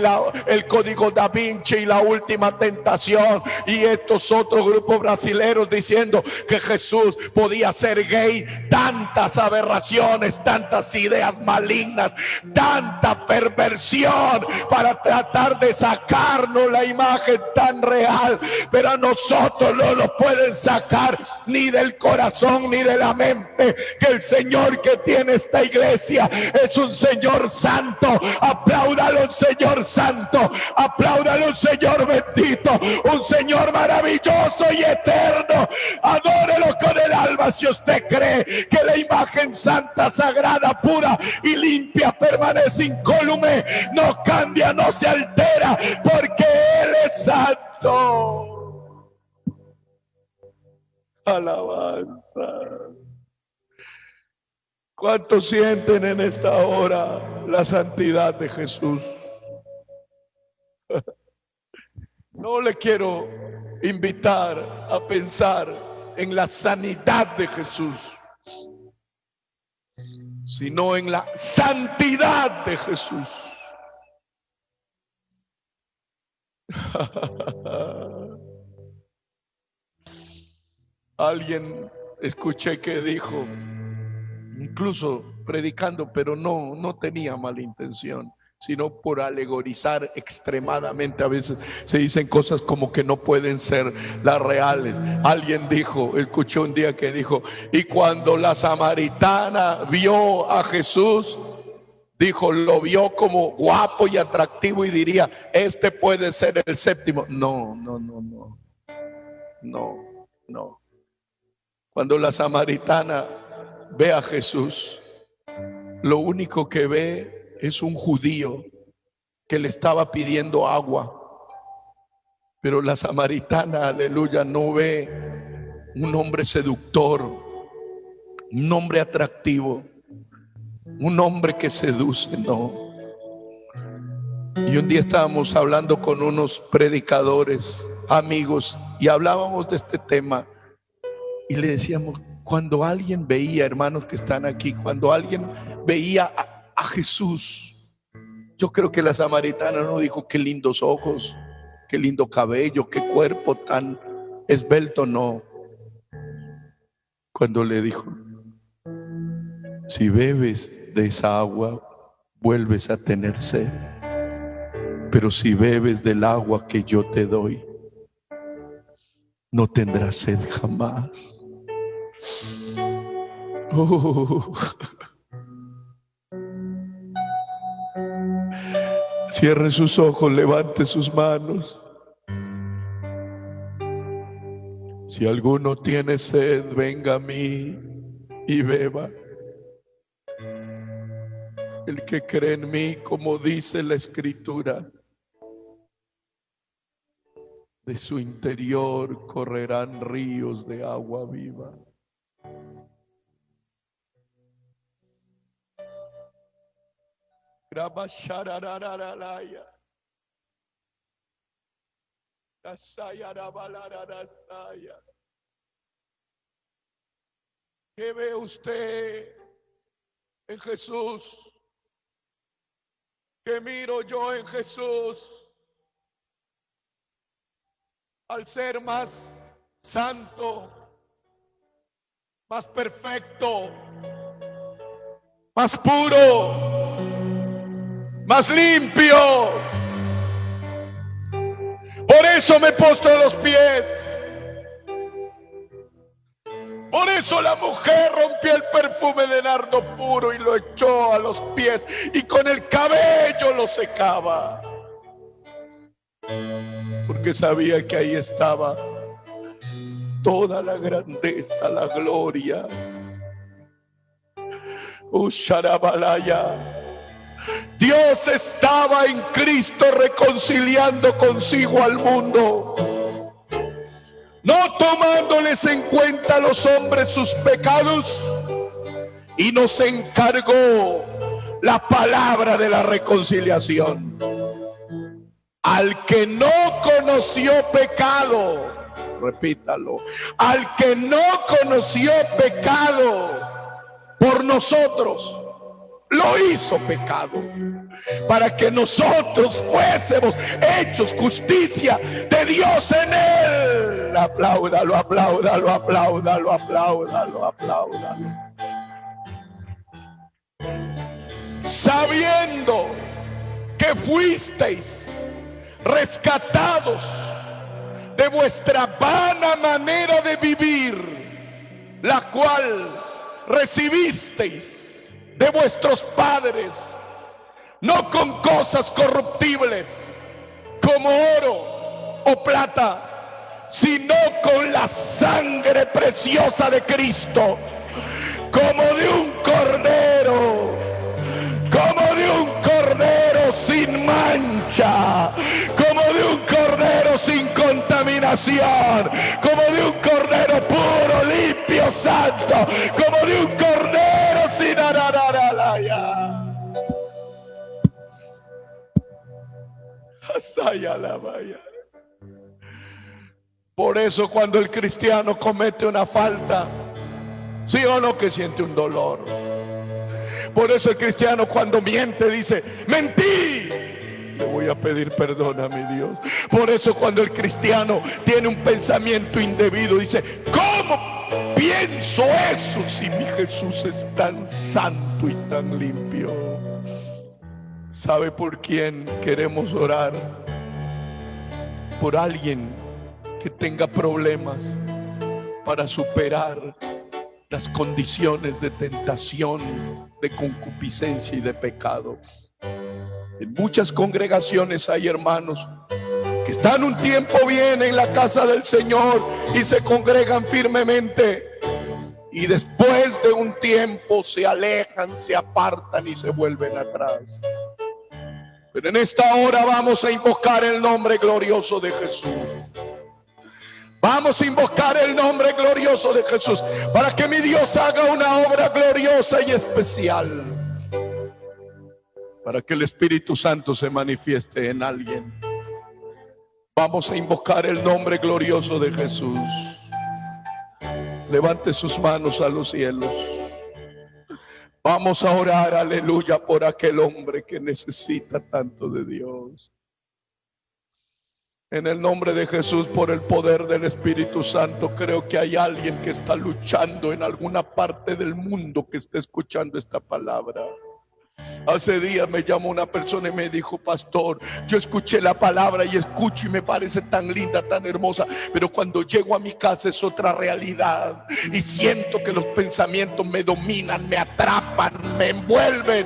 el Código Da Vinci y La Última Tentación y estos otros grupos brasileños diciendo que Jesús podía ser gay, tantas aberraciones, tantas ideas malignas, tanta perversión para tratar de sacarnos la imagen tan real, pero a nosotros no lo pueden sacar ni del corazón ni de la mente, que el Señor que tiene esta iglesia es un Señor santo. Apláudalo, un Señor santo, apláudalo, un Señor bendito, un Señor maravilloso y eterno. Adórelo con el alma si usted cree que la imagen santa, sagrada, pura y limpia permanece incólume, no cambia, no se altera, porque Él es santo. Alabanza. ¿Cuántos sienten en esta hora la santidad de Jesús? No le quiero invitar a pensar en la sanidad de Jesús, sino en la santidad de Jesús. Alguien escuché que dijo, incluso predicando, pero no tenía mala intención, sino por alegorizar extremadamente. A veces se dicen cosas como que no pueden ser las reales. Alguien dijo, escuché un día que dijo, y cuando la samaritana vio a Jesús, dijo, lo vio como guapo y atractivo y diría, este puede ser el séptimo. No. Cuando la samaritana ve a Jesús, lo único que ve es un judío que le estaba pidiendo agua. Pero la samaritana, aleluya, no ve un hombre seductor, un hombre atractivo, un hombre que seduce, no. Y un día estábamos hablando con unos predicadores, amigos, y hablábamos de este tema. Y le decíamos, cuando alguien veía, hermanos que están aquí, cuando alguien veía a Jesús, yo creo que la samaritana no dijo qué lindos ojos, qué lindo cabello, qué cuerpo tan esbelto, no. Cuando le dijo, si bebes de esa agua, vuelves a tener sed, pero si bebes del agua que yo te doy, no tendrás sed jamás. Cierre sus ojos, levante sus manos. Si alguno tiene sed, venga a mí y beba. El que cree en mí, como dice la Escritura, de su interior correrán ríos de agua viva. ¿Qué ve usted en Jesús? ¿Qué miro yo en Jesús? Al ser más santo, más perfecto, más puro, más limpio. Por eso me postro a los pies. Por eso la mujer rompió el perfume de nardo puro y lo echó a los pies y con el cabello lo secaba. Porque sabía que ahí estaba toda la grandeza, la gloria. Usharabalaya. Dios estaba en Cristo reconciliando consigo al mundo, no tomándoles en cuenta a los hombres sus pecados, y nos encargó la palabra de la reconciliación. Al que no conoció pecado, repítalo, al que no conoció pecado por nosotros, lo hizo pecado, para que nosotros fuésemos hechos justicia de Dios en él. Apláudalo, apláudalo, apláudalo, apláudalo, apláudalo. Sabiendo que fuisteis rescatados de vuestra vana manera de vivir, la cual recibisteis de vuestros padres, no con cosas corruptibles como oro o plata, sino con la sangre preciosa de Cristo, como de un cordero, sin mancha, como de un cordero sin contaminación, como de un cordero puro, limpio, santo, como de un cordero sin arararalaya. Por eso cuando el cristiano comete una falta, sí o no, que siente un dolor. Por eso el cristiano cuando miente dice: mentí, le voy a pedir perdón a mi Dios. Por eso cuando el cristiano tiene un pensamiento indebido dice: ¿cómo pienso eso si mi Jesús es tan santo y tan limpio? ¿Sabe por quién queremos orar? Por alguien que tenga problemas para superar las condiciones de tentación, de concupiscencia y de pecado. En muchas congregaciones hay hermanos que están un tiempo bien en la casa del Señor y se congregan firmemente, y después de un tiempo se alejan, se apartan y se vuelven atrás. Pero en esta hora vamos a invocar el nombre glorioso de Jesús. Vamos a invocar el nombre glorioso de Jesús para que mi Dios haga una obra gloriosa y especial, para que el Espíritu Santo se manifieste en alguien. Vamos a invocar el nombre glorioso de Jesús. Levante sus manos a los cielos. Vamos a orar, aleluya, por aquel hombre que necesita tanto de Dios. En el nombre de Jesús, por el poder del Espíritu Santo, creo que hay alguien que está luchando en alguna parte del mundo que está escuchando esta palabra. Hace días me llamó una persona y me dijo: pastor, yo escuché la palabra y escucho y me parece tan linda, tan hermosa, pero cuando llego a mi casa es otra realidad y siento que los pensamientos me dominan, me atrapan, me envuelven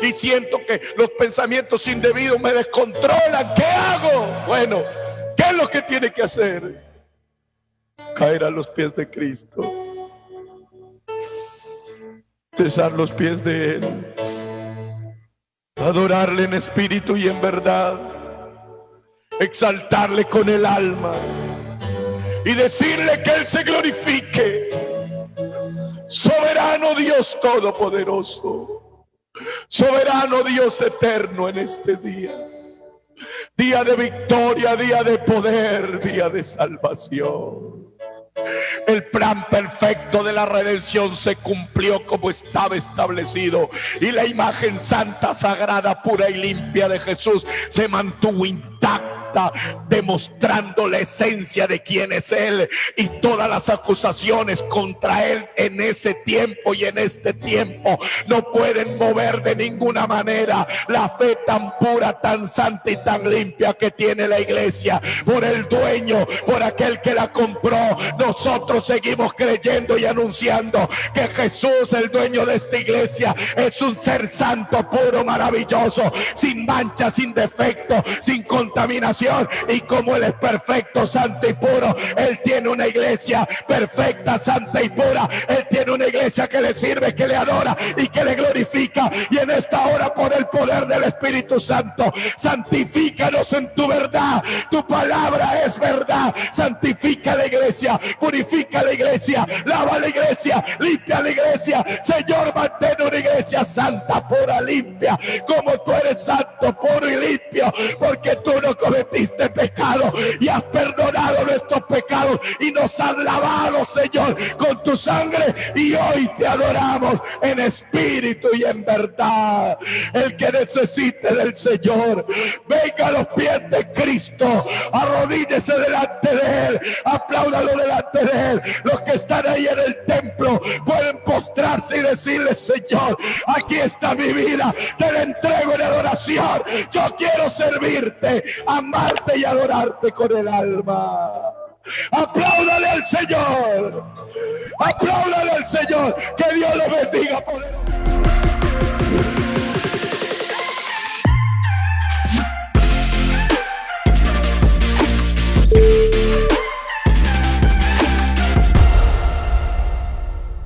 y siento que los pensamientos indebidos me descontrolan. ¿Qué hago? Bueno, ¿qué es lo que tiene que hacer? Caer a los pies de Cristo, besar los pies de Él, adorarle en espíritu y en verdad, exaltarle con el alma y decirle que Él se glorifique. Soberano Dios todopoderoso, soberano Dios eterno, en este día, día de victoria, día de poder, día de salvación. El plan perfecto de la redención se cumplió como estaba establecido, y la imagen santa, sagrada, pura y limpia de Jesús se mantuvo intacta, demostrando la esencia de quién es Él, y todas las acusaciones contra Él en ese tiempo y en este tiempo no pueden mover de ninguna manera la fe tan pura, tan santa y tan limpia que tiene la iglesia por el dueño, por aquel que la compró. nosotros seguimos creyendo y anunciando que Jesús, el dueño de esta iglesia, es un ser santo, puro, maravilloso, sin mancha, sin defecto, sin contaminación. Y como Él es perfecto, santo y puro, Él tiene una iglesia perfecta, santa y pura. Él tiene una iglesia que le sirve, que le adora y que le glorifica. Y en esta hora, por el poder del Espíritu Santo, santifícanos en tu verdad. Tu palabra es verdad. Santifica la iglesia, purifica la iglesia, lava la iglesia, limpia la iglesia. Señor, mantén una iglesia santa, pura, limpia, como tú eres santo, puro y limpio, porque tú no cometiste pecado y has perdonado nuestros pecados y nos has lavado, Señor, con tu sangre, y hoy te adoramos en espíritu y en verdad. El que necesite del Señor, venga a los pies de Cristo, arrodíllese delante de Él, apláudalo delante de Él. Los que están ahí en el templo pueden postrarse y decirle: Señor, aquí está mi vida, te la entrego en adoración. Yo quiero servirte, amarte y adorarte con el alma. Apláudale al Señor, apláudale al Señor. Que Dios lo bendiga poderosamente.